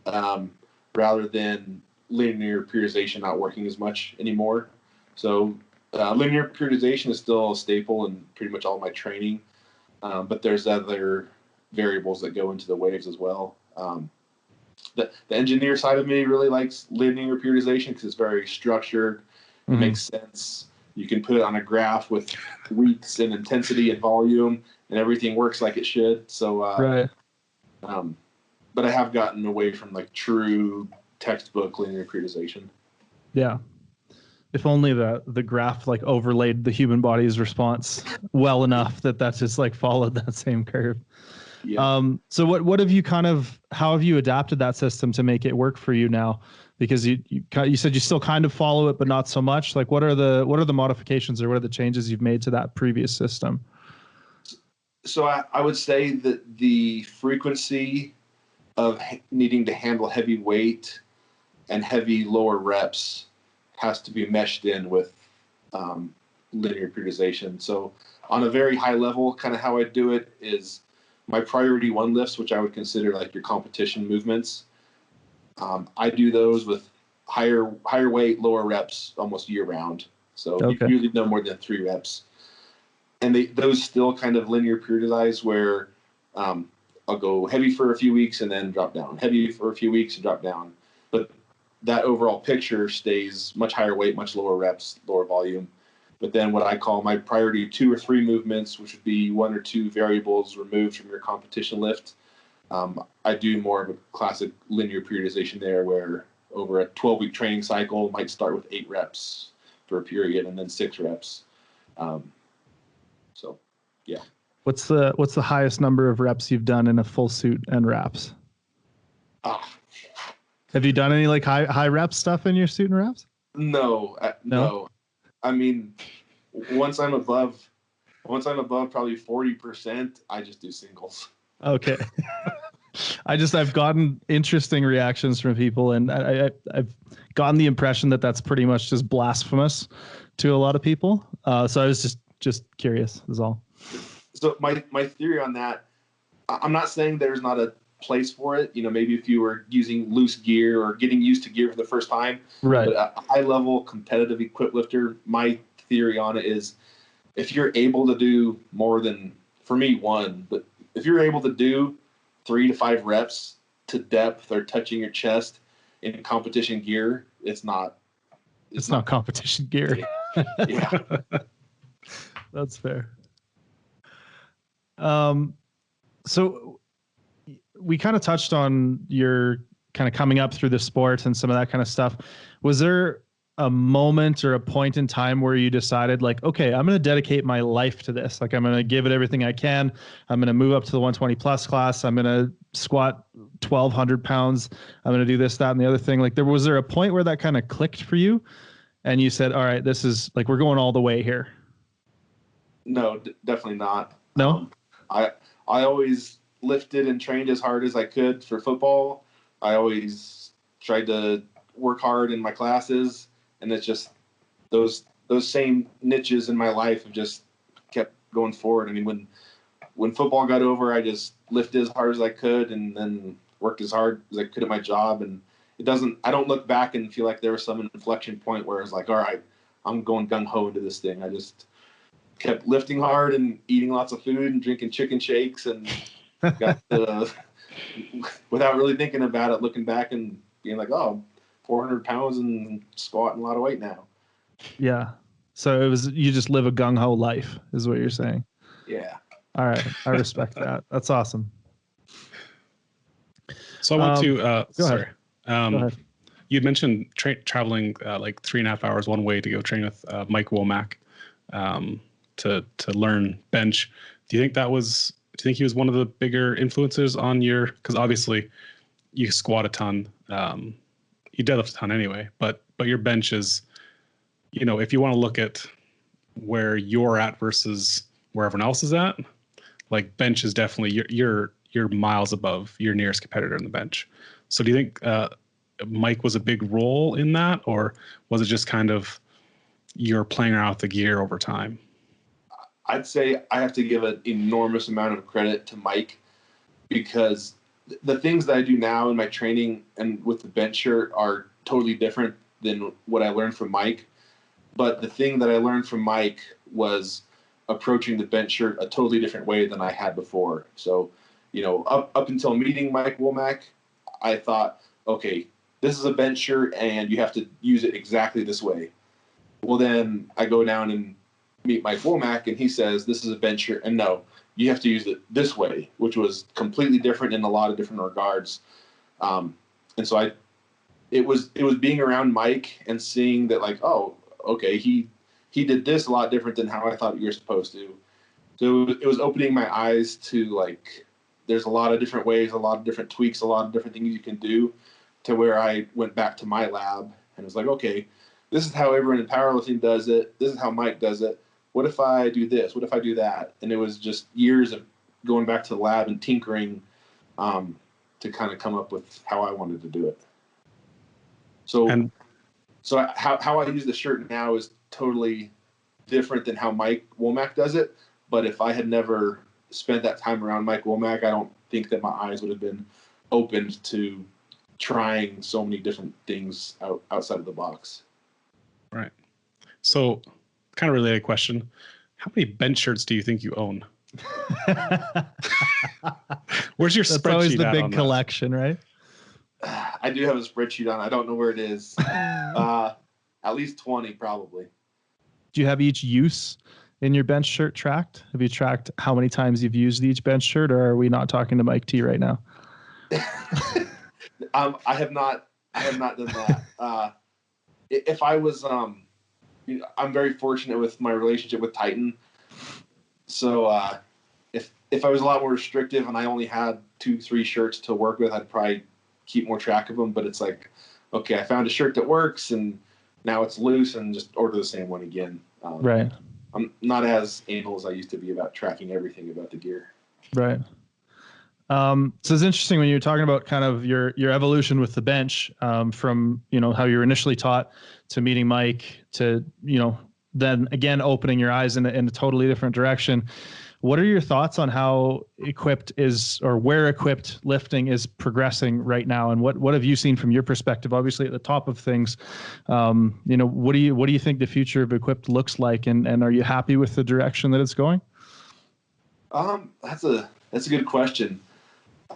Speaker 3: rather than linear periodization not working as much anymore. So linear periodization is still a staple in pretty much all of my training, but there's other variables that go into the waves as well. The engineer side of me really likes linear periodization because it's very structured. It makes sense. You can put it on a graph with weeks and intensity and volume, and everything works like it should. So,
Speaker 2: right.
Speaker 3: But I have gotten away from like true textbook linear periodization.
Speaker 2: Yeah. If only the graph like overlaid the human body's response well enough that that's just like followed that same curve.
Speaker 3: Yeah.
Speaker 2: So what have you how have you adapted that system to make it work for you now? Because you said you still kind of follow it, but not so much. Like what are the modifications or what are the changes you've made to that previous system?
Speaker 3: So I would say that the frequency of needing to handle heavy weight and heavy lower reps has to be meshed in with linear periodization. So on a very high level, kind of how I do it is my priority 1 lifts, which I would consider like your competition movements. I do those with higher weight, lower reps almost year round. So
Speaker 2: okay.
Speaker 3: Usually no more than 3 reps. And those still kind of linear periodize where I'll go heavy for a few weeks and then drop down, heavy for a few weeks and drop down. But that overall picture stays much higher weight, much lower reps, lower volume. But then what I call my priority 2 or 3 movements, which would be 1 or 2 variables removed from your competition lift, I do more of a classic linear periodization there where over a 12-week training cycle might start with 8 reps for a period and then 6 reps. So, yeah.
Speaker 2: What's the highest number of reps you've done in a full suit and wraps? Have you done any like high rep stuff in your suit and wraps?
Speaker 3: No. I mean, once I'm above probably 40%, I just do singles.
Speaker 2: Okay. I've gotten interesting reactions from people, and I've gotten the impression that that's pretty much just blasphemous to a lot of people. So I was just curious, is all.
Speaker 3: So my theory on that, I'm not saying there's not a place for it. Maybe if you were using loose gear or getting used to gear for the first time.
Speaker 2: Right.
Speaker 3: But a high level competitive equip lifter, my theory on it is if you're able to do more than, for me, one, but if you're able to do 3 to 5 reps to depth or touching your chest in competition gear, it's not
Speaker 2: competition gear.
Speaker 3: Yeah.
Speaker 2: That's fair. So we kind of touched on your kind of coming up through the sport and some of that kind of stuff. Was there a moment or a point in time where you decided like, okay, I'm going to dedicate my life to this. Like I'm going to give it everything I can. I'm going to move up to the 120 plus class. I'm going to squat 1,200 pounds. I'm going to do this, that, and the other thing. Like was there a point where that kind of clicked for you and you said, all right, this is like, we're going all the way here?
Speaker 3: No, definitely not.
Speaker 2: No?
Speaker 3: I always lifted and trained as hard as I could for football. I always tried to work hard in my classes, and it's just those same niches in my life have just kept going forward. I mean, when football got over, I just lifted as hard as I could and then worked as hard as I could at my job. And I don't look back and feel like there was some inflection point where it's like, all right, I'm going gung ho into this thing. I just kept lifting hard and eating lots of food and drinking chicken shakes and got without really thinking about it, looking back and being like, oh, 400 pounds and squatting a lot of weight now.
Speaker 2: Yeah. So you just live a gung ho life is what you're saying.
Speaker 3: Yeah.
Speaker 2: All right. I respect that. That's awesome.
Speaker 1: So I want to,
Speaker 2: go ahead. Go ahead.
Speaker 1: You'd mentioned traveling like 3.5 hours one way to go train with Mike Womack to learn bench. Do you think he was one of the bigger influences on because obviously you squat a ton, you deadlift a ton anyway, but your bench is, if you want to look at where you're at versus where everyone else is at, like bench is definitely you're miles above your nearest competitor in the bench. So do you think Mike was a big role in that, or was it just kind of you're playing around with the gear over time?
Speaker 3: I'd say I have to give an enormous amount of credit to Mike, because the things that I do now in my training and with the bench shirt are totally different than what I learned from Mike. But the thing that I learned from Mike was approaching the bench shirt a totally different way than I had before. So, up until meeting Mike Womack, I thought, okay, this is a bench shirt and you have to use it exactly this way. Well, then I go down and meet Mike Womack and he says, this is a bench shirt. And no, you have to use it this way, which was completely different in a lot of different regards. And so it was being around Mike and seeing that, like, oh, okay, he did this a lot different than how I thought you were supposed to. So it was opening my eyes to, like, there's a lot of different ways, a lot of different tweaks, a lot of different things you can do, to where I went back to my lab and was like, okay, this is how everyone in powerlifting does it. This is how Mike does it. What if I do this? What if I do that? And it was just years of going back to the lab and tinkering to kind of come up with how I wanted to do it. So how I use the shirt now is totally different than how Mike Womack does it. But if I had never spent that time around Mike Womack, I don't think that my eyes would have been opened to trying so many different things outside of the box.
Speaker 1: Right. So, kind of related question: how many bench shirts do you think you own? Where's your spreadsheet?
Speaker 2: That's always the big collection, right?
Speaker 3: I do have a spreadsheet on. I don't know where it is. At least 20, probably.
Speaker 2: Do you have each use in your bench shirt tracked? Have you tracked how many times you've used each bench shirt, or are we not talking to Mike T right now?
Speaker 3: I have not done that. If I was, I'm very fortunate with my relationship with Titan. So if I was a lot more restrictive and I only had 2-3 shirts to work with, I'd probably keep more track of them. But it's like, okay, I found a shirt that works and now it's loose, and just order the same one again.
Speaker 2: Right.
Speaker 3: I'm not as anal as I used to be about tracking everything about the gear.
Speaker 2: Right. So it's interesting when you're talking about kind of your evolution with the bench, from, how you were initially taught to meeting Mike to, then again, opening your eyes in a totally different direction. What are your thoughts on how equipped is, or where equipped lifting is progressing right now? And what have you seen from your perspective? Obviously at the top of things, what do you think the future of equipped looks like? And are you happy with the direction that it's going?
Speaker 3: That's a good question.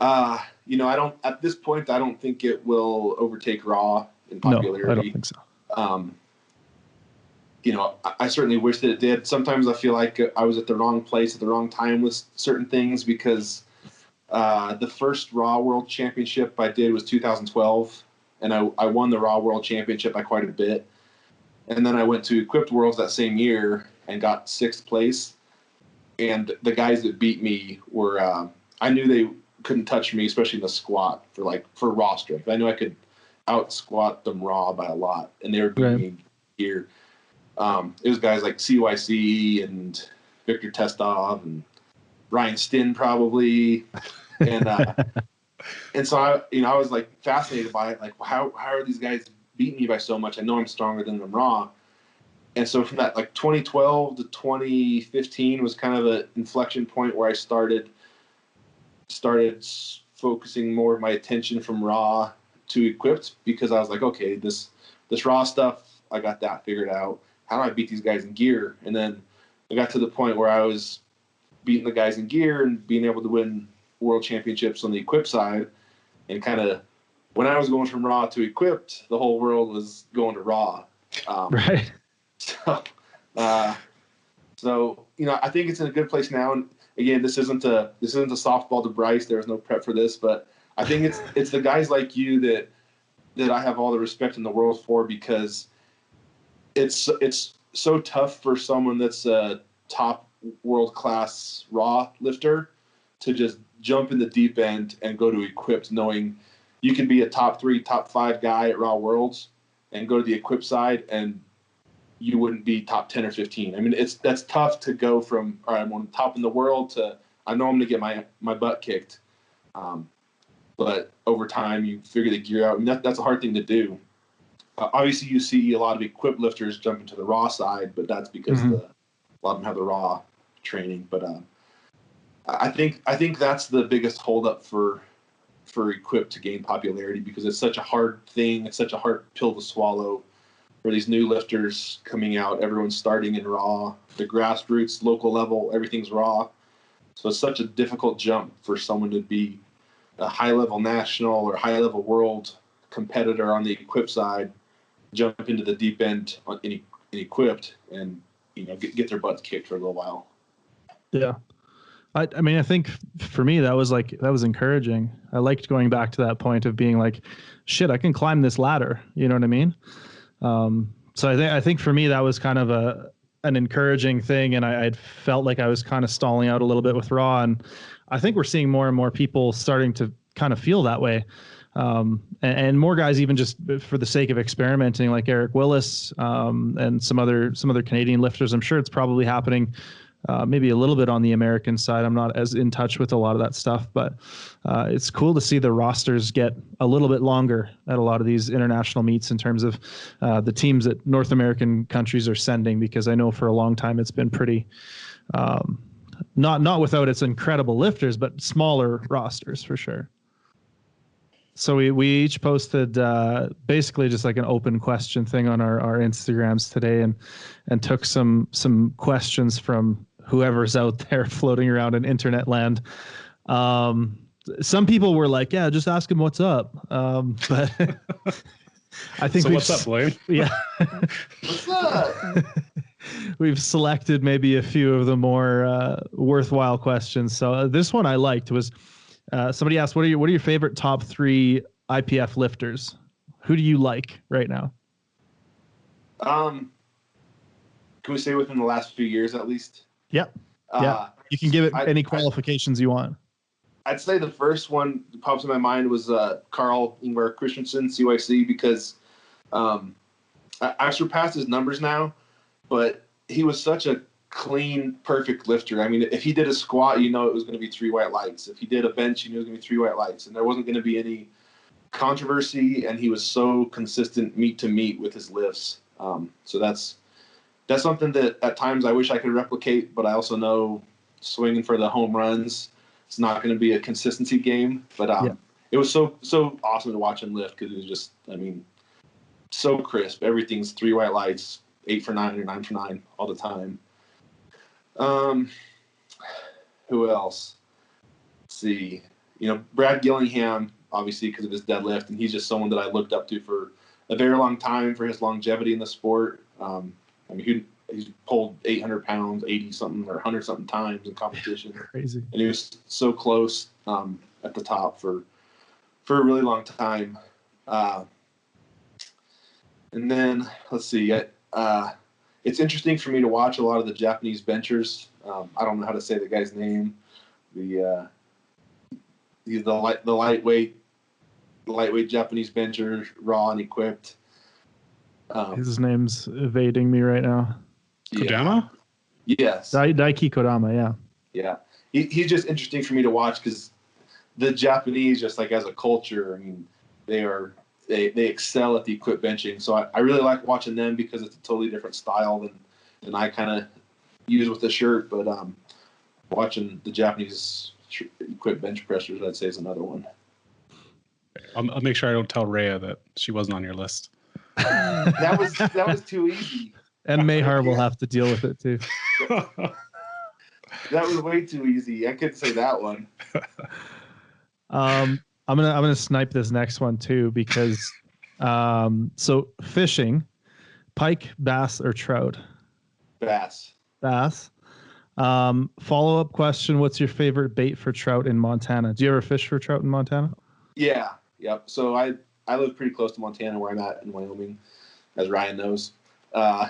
Speaker 3: I don't, at this point, I don't think it will overtake Raw in popularity.
Speaker 2: No, I don't think so.
Speaker 3: I certainly wish that it did. Sometimes I feel like I was at the wrong place at the wrong time with certain things, because the first Raw World Championship I did was 2012, and I won the Raw World Championship by quite a bit. And then I went to Equipped Worlds that same year and got 6th place. And the guys that beat me were, I knew they couldn't touch me, especially in the squat for raw strength. I knew I could out squat them raw by a lot, and they were beating me here. It was guys like CYC and Victor Testov and Ryan Stinn probably. And, and so I was like fascinated by it. Like, how are these guys beating me by so much? I know I'm stronger than them raw. And so from that, like 2012 to 2015 was kind of an inflection point where I started focusing more of my attention from raw to equipped, because I was like, okay, this raw stuff, I got that figured out. How do I beat these guys in gear? And then I got to the point where I was beating the guys in gear and being able to win world championships on the equipped side. And kind of when I was going from raw to equipped, the whole world was going to raw.
Speaker 2: Right.
Speaker 3: So, I think it's in a good place now. And again, this isn't a softball to Bryce. There was no prep for this, but I think it's the guys like you that I have all the respect in the world for, because it's so tough for someone that's a top world-class raw lifter to just jump in the deep end and go to equipped, knowing you can be a top 3, top 5 guy at Raw Worlds and go to the equipped side and you wouldn't be top 10 or 15. I mean, that's tough to go from, all right, I'm on top in the world to, I know I'm going to get my butt kicked. But over time, you figure the gear out. I mean, that's a hard thing to do. Obviously, you see a lot of equipped lifters jump into the raw side, but that's because a lot of them have the raw training. But I think that's the biggest holdup for equipped to gain popularity, because it's such a hard thing. It's such a hard pill to swallow for these new lifters coming out. Everyone's starting in raw. The grassroots, local level, everything's raw. So it's such a difficult jump for someone to be a high-level national or high-level world competitor on the equipped side, jump into the deep end in equipped, and get their butts kicked for a little while.
Speaker 2: Yeah. I mean, I think for me, that was encouraging. I liked going back to that point of being like, shit, I can climb this ladder. You know what I mean? So I think for me, that was kind of an encouraging thing. And I felt like I was kind of stalling out a little bit with raw. And I think we're seeing more and more people starting to kind of feel that way. And more guys, even just for the sake of experimenting, like Eric Willis, and some other Canadian lifters. I'm sure it's probably happening maybe a little bit on the American side. I'm not as in touch with a lot of that stuff, but it's cool to see the rosters get a little bit longer at a lot of these international meets in terms of the teams that North American countries are sending, because I know for a long time it's been pretty, not without its incredible lifters, but smaller rosters for sure. So we each posted basically just like an open question thing on our Instagrams today, and took some questions from whoever's out there floating around in internet land. Some people were like, yeah, just ask him what's up. But I think
Speaker 1: so what's up, Blaine?
Speaker 2: Yeah.
Speaker 3: What's up?
Speaker 2: We've selected maybe a few of the more worthwhile questions. So this one I liked was, somebody asked, what are your favorite top 3 IPF lifters? Who do you like right now?
Speaker 3: Can we say within the last few years at least?
Speaker 2: Yep. Yeah. You can give it any qualifications you want.
Speaker 3: I'd say the first one that pops in my mind was Carl Ingvar Christensen, CYC, because I've surpassed his numbers now, but he was such a clean, perfect lifter. I mean, if he did a squat, it was going to be 3 white lights. If he did a bench, it was going to be 3 white lights, and there wasn't going to be any controversy. And he was so consistent meet to meet with his lifts. So that's something that at times I wish I could replicate, but I also know swinging for the home runs. It's not going to be a consistency game, but it was so awesome to watch him lift because it was just, I mean, so crisp. Everything's 3 white lights, 8 for 9 or 9 for 9 all the time. Who else? Let's see. Brad Gillingham, obviously because of his deadlift, and he's just someone that I looked up to for a very long time for his longevity in the sport. I mean, he's pulled 800 pounds, 80 something or 100 something times in competition.
Speaker 2: Crazy.
Speaker 3: And he was so close at the top for a really long time. And then let's see. It's interesting for me to watch a lot of the Japanese benchers. I don't know how to say the guy's name. The lightweight Japanese bencher, raw and equipped.
Speaker 2: His name's evading me right now.
Speaker 1: Kodama?
Speaker 3: Yes.
Speaker 2: Daiki Kodama, yeah.
Speaker 3: Yeah. He's just interesting for me to watch because the Japanese, just like as a culture, I mean, they excel at the equipped benching. So I really like watching them because it's a totally different style than I kind of use with the shirt. But watching the Japanese equipped bench pressers, I'd say, is another one.
Speaker 1: I'll make sure I don't tell Rhea that she wasn't on your list.
Speaker 3: That was too easy.
Speaker 2: And Mayhar will have to deal with it too.
Speaker 3: That was way too easy. I couldn't say that one.
Speaker 2: I'm gonna snipe this next one too because so fishing, pike, bass, or trout?
Speaker 3: Bass.
Speaker 2: Follow-up question: what's your favorite bait for trout in Montana? Do you ever fish for trout in Montana?
Speaker 3: Yeah. Yep. So I live pretty close to Montana, where I'm at in Wyoming, as Ryan knows. I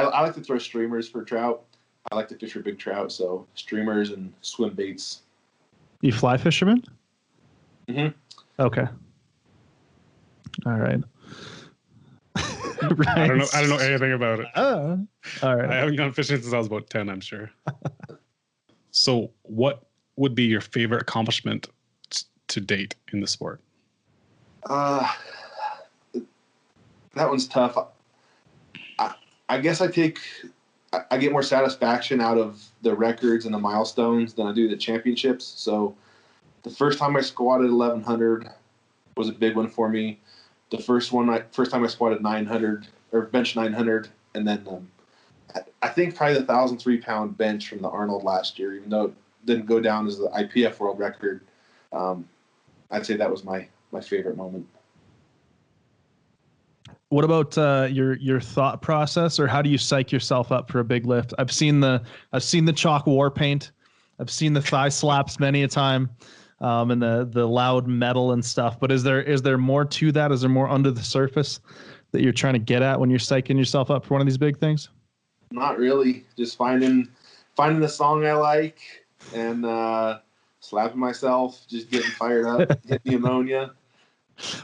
Speaker 3: like to throw streamers for trout. I like to fish for big trout, so streamers and swim baits.
Speaker 2: You fly fisherman?
Speaker 3: Mm-hmm.
Speaker 2: Okay. All right.
Speaker 1: I don't know anything about it.
Speaker 2: All right.
Speaker 1: I haven't gone fishing since I was about 10, I'm sure. So what would be your favorite accomplishment to date in the sport?
Speaker 3: That one's tough. I guess I get more satisfaction out of the records and the milestones than I do the championships. So the first time I squatted 1100 was a big one for me. The first time I squatted 900 or bench 900, and then I think probably the 1,003-pound bench from the Arnold last year, even though it didn't go down as the IPF world record. I'd say that was my favorite moment.
Speaker 2: What about your thought process, or how do you psych yourself up for a big lift? I've seen the chalk war paint, I've seen the thigh slaps many a time, and the loud metal and stuff. But is there more to that? Is there more under the surface that you're trying to get at when you're psyching yourself up for one of these big things?
Speaker 3: Not really. Just finding the song I like and slapping myself, just getting fired up, hitting the ammonia.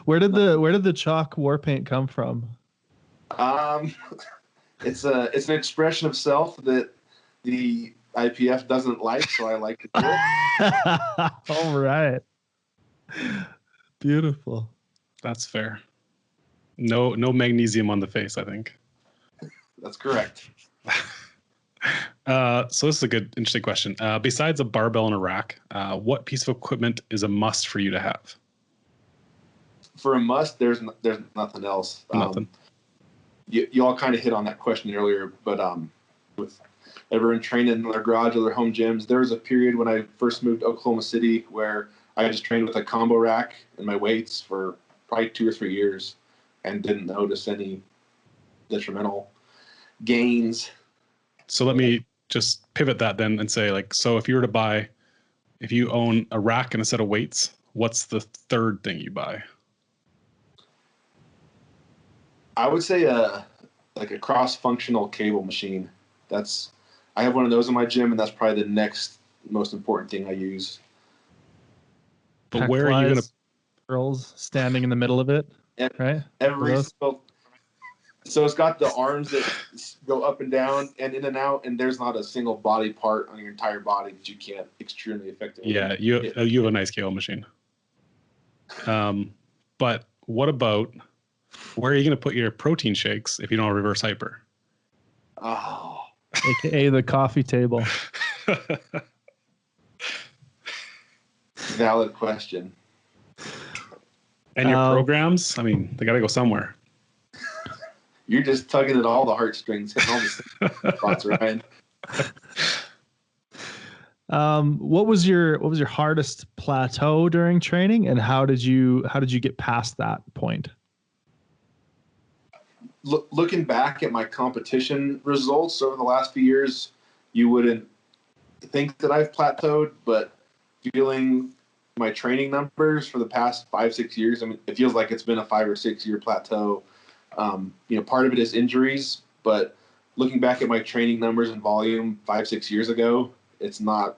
Speaker 2: Where did the chalk war paint come from?
Speaker 3: It's an expression of self that the IPF doesn't like, so I like to do it.
Speaker 2: All right. Beautiful.
Speaker 1: That's fair. No magnesium on the face, I think.
Speaker 3: That's correct.
Speaker 1: So this is a good, interesting question. Besides a barbell and a rack, what piece of equipment is a must for you to have?
Speaker 3: For a must, there's nothing else.
Speaker 1: Nothing.
Speaker 3: You all kind of hit on that question earlier, but with everyone training in their garage or their home gyms, there was a period when I first moved to Oklahoma City where I just trained with a combo rack and my weights for probably 2 or 3 years and didn't notice any detrimental gains.
Speaker 1: So let me just pivot that then and say, like, so if you own a rack and a set of weights, what's the third thing you buy?
Speaker 3: I would say like a cross-functional cable machine. I have one of those in my gym, and that's probably the next most important thing I use.
Speaker 1: But where are you going to
Speaker 2: girls standing in the middle of it? Right.
Speaker 3: So it's got the arms that go up and down and in and out, and there's not a single body part on your entire body that you can't extremely effectively.
Speaker 1: Yeah, you have a nice cable machine. But what about, where are you going to put your protein shakes if you don't have reverse hyper?
Speaker 3: Oh.
Speaker 2: AKA the coffee table.
Speaker 3: Valid question.
Speaker 1: And your programs, I mean, they got to go somewhere.
Speaker 3: You're just tugging at all the heartstrings, hitting all the spots, Ryan.
Speaker 2: What was your hardest plateau during training, and how did you get past that point?
Speaker 3: Looking back at my competition results over the last few years, you wouldn't think that I've plateaued, but feeling my training numbers for the past 5-6 years, I mean, it feels like it's been a 5 or 6 year plateau. Part of it is injuries, but looking back at my training numbers and volume 5-6 years ago, it's not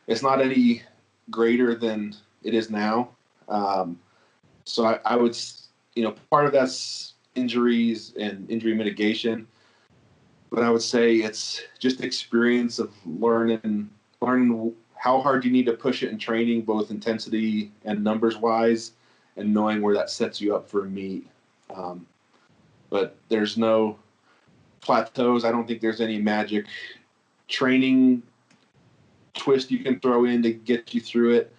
Speaker 3: any greater than it is now. So I would, part of that's injuries and injury mitigation, but I would say it's just experience of learning how hard you need to push it in training, both intensity and numbers wise, and knowing where that sets you up for a meet. But there's no plateaus. I don't think there's any magic training twist you can throw in to get you through it.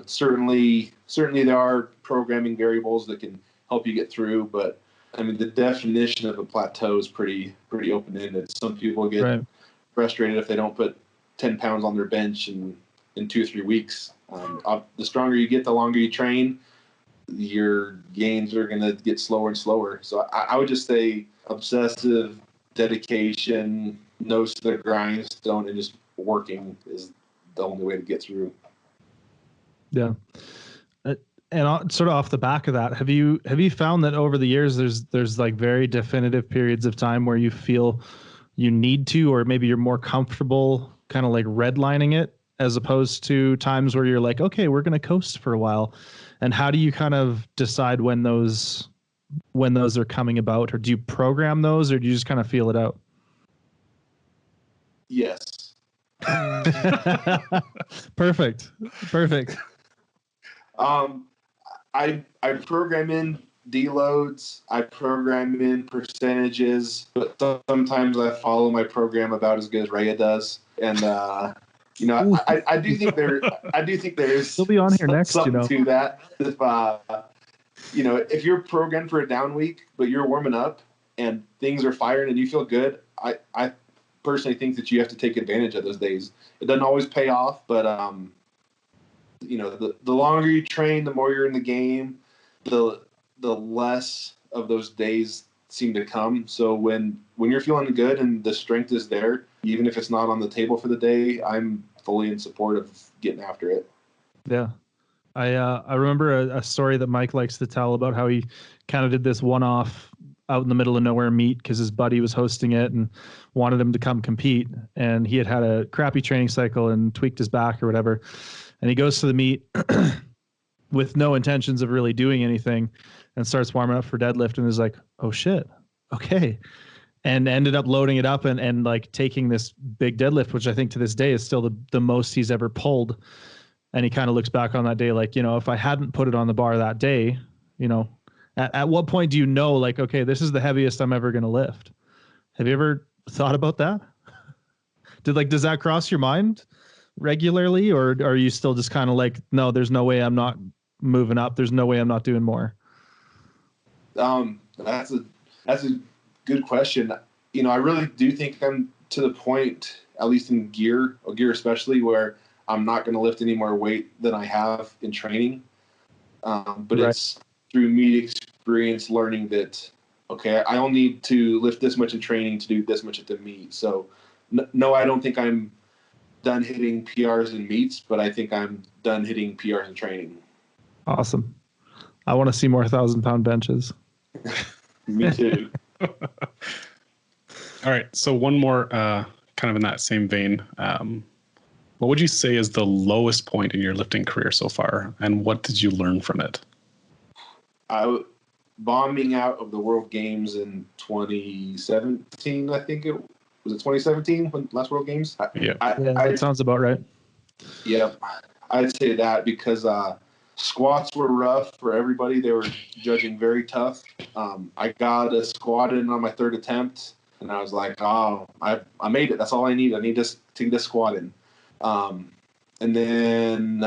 Speaker 3: Certainly there are programming variables that can help you get through, but I mean, the definition of a plateau is pretty open-ended. Some people get frustrated if they don't put 10 pounds on their bench in 2 or 3 weeks. The stronger you get, the longer you train, your gains are going to get slower and slower. So I would just say obsessive dedication, nose to the grindstone, and just working is the only way to get through.
Speaker 2: Yeah. And sort of off the back of that, have you found that over the years there's like very definitive periods of time where you feel you need to, or maybe you're more comfortable kind of like redlining it, as opposed to times where you're like, okay, we're going to coast for a while? And how do you kind of decide when those are coming about, or do you program those, or do you just kind of feel it out?
Speaker 3: Yes.
Speaker 2: Perfect.
Speaker 3: I program in deloads, I program in percentages, but sometimes I follow my program about as good as Rhea does. And I do think there is
Speaker 2: He'll be on here next,
Speaker 3: something to that. If you're programmed for a down week, but you're warming up and things are firing and you feel good, I personally think that you have to take advantage of those days. It doesn't always pay off, but the longer you train, the more you're in the game, the less of those days seem to come. So when you're feeling good and the strength is there, even if it's not on the table for the day, I'm fully in support of getting after it.
Speaker 2: Yeah. I remember a story that Mike likes to tell about how he kind of did this one-off out in the middle of nowhere meet because his buddy was hosting it and wanted him to come compete. And he had a crappy training cycle and tweaked his back or whatever. And he goes to the meet with no intentions of really doing anything and starts warming up for deadlift and is like, oh shit, okay. And ended up loading it up and like taking this big deadlift, which I think to this day is still the most he's ever pulled. And he kind of looks back on that day like, if I hadn't put it on the bar that day, at what point do you know, like, okay, this is the heaviest I'm ever going to lift? Have you ever thought about that? Does that cross your mind regularly, or are you still just kind of like, no, there's no way I'm not moving up. There's no way I'm not doing more.
Speaker 3: That's a good question. I really do think I'm to the point, at least in gear especially, where I'm not going to lift any more weight than I have in training. But it's through meet experience learning that, okay, I only need to lift this much in training to do this much at the meet. So no, I don't think I'm done hitting PRs in meets, but I think I'm done hitting PRs in training.
Speaker 2: Awesome. I want to see more 1,000-pound benches.
Speaker 3: Me too.
Speaker 1: All right. So one more, kind of in that same vein. What would you say is the lowest point in your lifting career so far, and what did you learn from it?
Speaker 3: Bombing out of the World Games in 2017, I think it was. It 2017 when last World Games?
Speaker 2: That sounds about right.
Speaker 3: Yeah, I'd say that because squats were rough for everybody. They were judging very tough. I got a squat in on my third attempt, And I was like, oh, I made it. That's all I need. I need to get this squat in. And then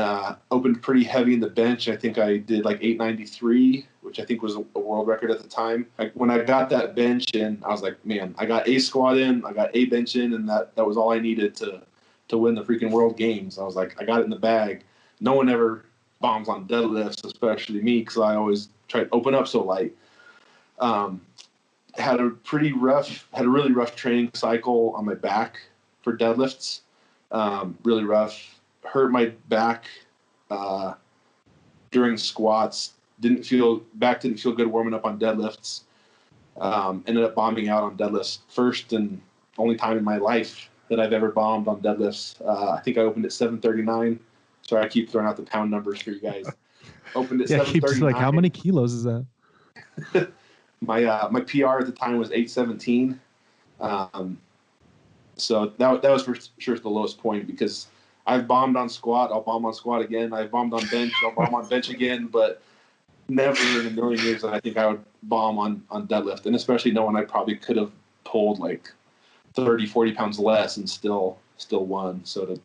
Speaker 3: opened pretty heavy in the bench. I think I did like 893, which I think was a world record at the time. When I got that bench in, I was like, man, I got a squat in, I got a bench in, and that was all I needed to win the freaking world games. I was like, I got it in the bag. No one ever bombs on deadlifts, especially me, because I always try to open up so light. Had a really rough training cycle on my back for deadlifts. Really rough. Hurt my back during squats. Didn't feel good warming up on deadlifts. Ended up bombing out on deadlifts. First and only time in my life that I've ever bombed on deadlifts. I think I opened at 739. Sorry, I keep throwing out the pound numbers for you guys. Opened at 739.
Speaker 2: Like, how many kilos is that?
Speaker 3: My PR at the time was 817. So that was for sure the lowest point, because I've bombed on squat. I'll bomb on squat again. I've bombed on bench. I'll bomb on bench again. But never in a million years that I think I would bomb on deadlift. And especially knowing I probably could have pulled like 30, 40 pounds less and still won. So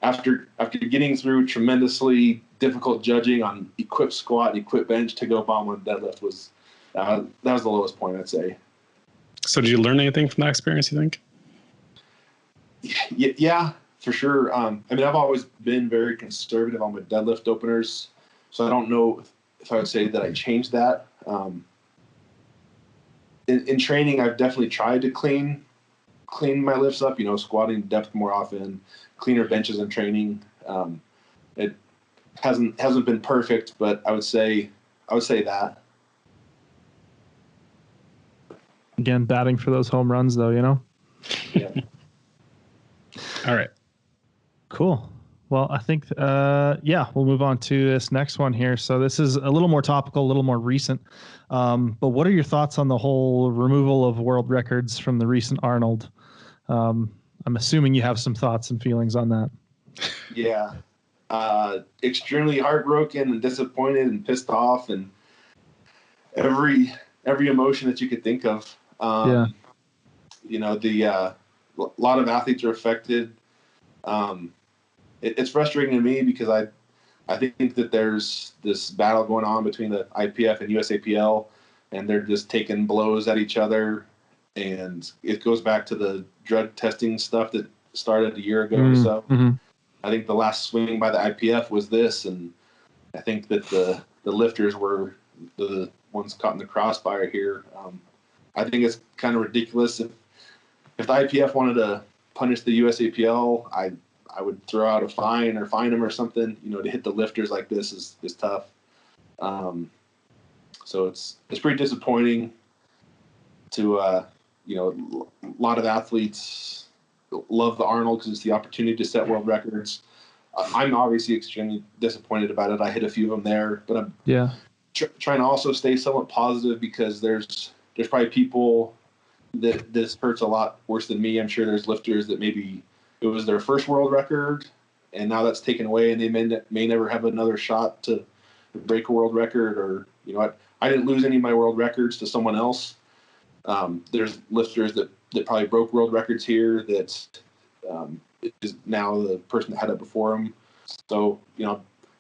Speaker 3: after getting through tremendously difficult judging on equip squat and equip bench, to go bomb on deadlift was that was the lowest point, I'd say. So
Speaker 1: did you learn anything from that experience, you think?
Speaker 3: Yeah, for sure. I mean, I've always been very conservative on my deadlift openers, so I don't know if I would say that I changed that. In training, I've definitely tried to clean my lifts up, squatting depth more often, cleaner benches in training. It hasn't been perfect, but I would say that.
Speaker 2: Again, batting for those home runs, though,
Speaker 3: Yeah.
Speaker 1: All right.
Speaker 2: Cool. Well, I think, we'll move on to this next one here. So this is a little more topical, a little more recent. But what are your thoughts on the whole removal of world records from the recent Arnold? I'm assuming you have some thoughts and feelings on that.
Speaker 3: Yeah. Extremely heartbroken and disappointed and pissed off and every emotion that you could think of. A lot of athletes are affected. It's frustrating to me because I think that there's this battle going on between the IPF and USAPL, and they're just taking blows at each other. And it goes back to the drug testing stuff that started a year ago or so.
Speaker 2: Mm-hmm.
Speaker 3: I think the last swing by the IPF was this, and I think that the lifters were the ones caught in the crossfire here. I think it's kind of ridiculous. If the IPF wanted to punish the USAPL, I would throw out a fine or fine them or something. To hit the lifters like this is tough. So it's pretty disappointing to a lot of athletes love the Arnold because it's the opportunity to set world records. I'm obviously extremely disappointed about it. I hit a few of them there, but I'm trying to also stay somewhat positive because there's probably people that this hurts a lot worse than me. I'm sure there's lifters that maybe it was their first world record and now that's taken away and they may never have another shot to break a world record, or I didn't lose any of my world records to someone else. There's lifters that probably broke world records here that is now the person that had it before them. So,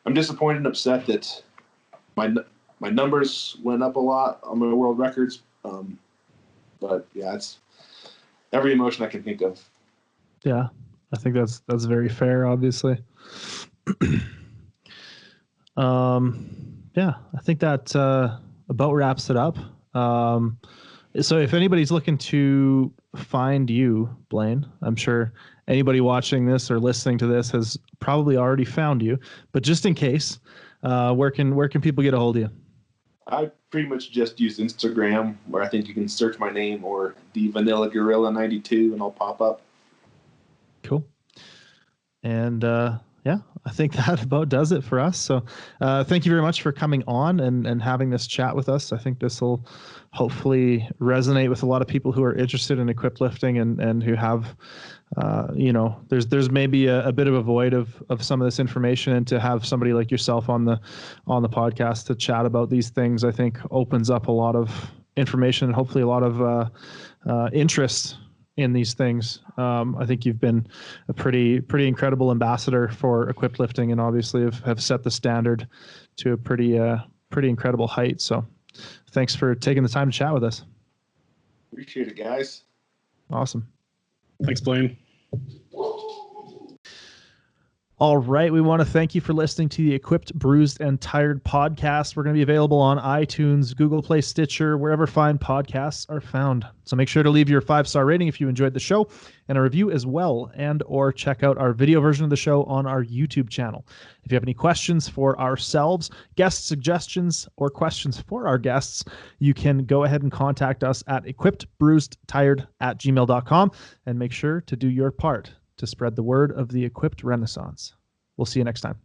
Speaker 3: I'm disappointed and upset that my numbers went up a lot on my world records. But yeah, it's every emotion I can think of.
Speaker 2: Yeah, I think that's very fair, obviously. I think that about wraps it up. So if anybody's looking to find you, Blaine, I'm sure anybody watching this or listening to this has probably already found you, but just in case, where can people get a hold of you?
Speaker 3: I pretty much just use Instagram, where I think you can search my name or the Vanilla Gorilla 92 and I'll pop up.
Speaker 2: Cool. And I think that about does it for us. So thank you very much for coming on and having this chat with us. I think this will hopefully resonate with a lot of people who are interested in equipped lifting and who have, there's maybe a bit of a void of some of this information, and to have somebody like yourself on the podcast to chat about these things, I think opens up a lot of information and hopefully a lot of interest in these things. I think you've been a pretty incredible ambassador for equipped lifting, and obviously have set the standard to a pretty incredible height. So thanks for taking the time to chat with us.
Speaker 3: Appreciate it, guys.
Speaker 2: Awesome.
Speaker 1: Thanks, Blaine.
Speaker 2: All right. We want to thank you for listening to the Equipped, Bruised, and Tired podcast. We're going to be available on iTunes, Google Play, Stitcher, wherever fine podcasts are found. So make sure to leave your 5-star rating if you enjoyed the show, and a review as well, and or check out our video version of the show on our YouTube channel. If you have any questions for ourselves, guest suggestions, or questions for our guests, you can go ahead and contact us at equippedbruisedtired@gmail.com, and make sure to do your part to spread the word of the Equipped Renaissance. We'll see you next time.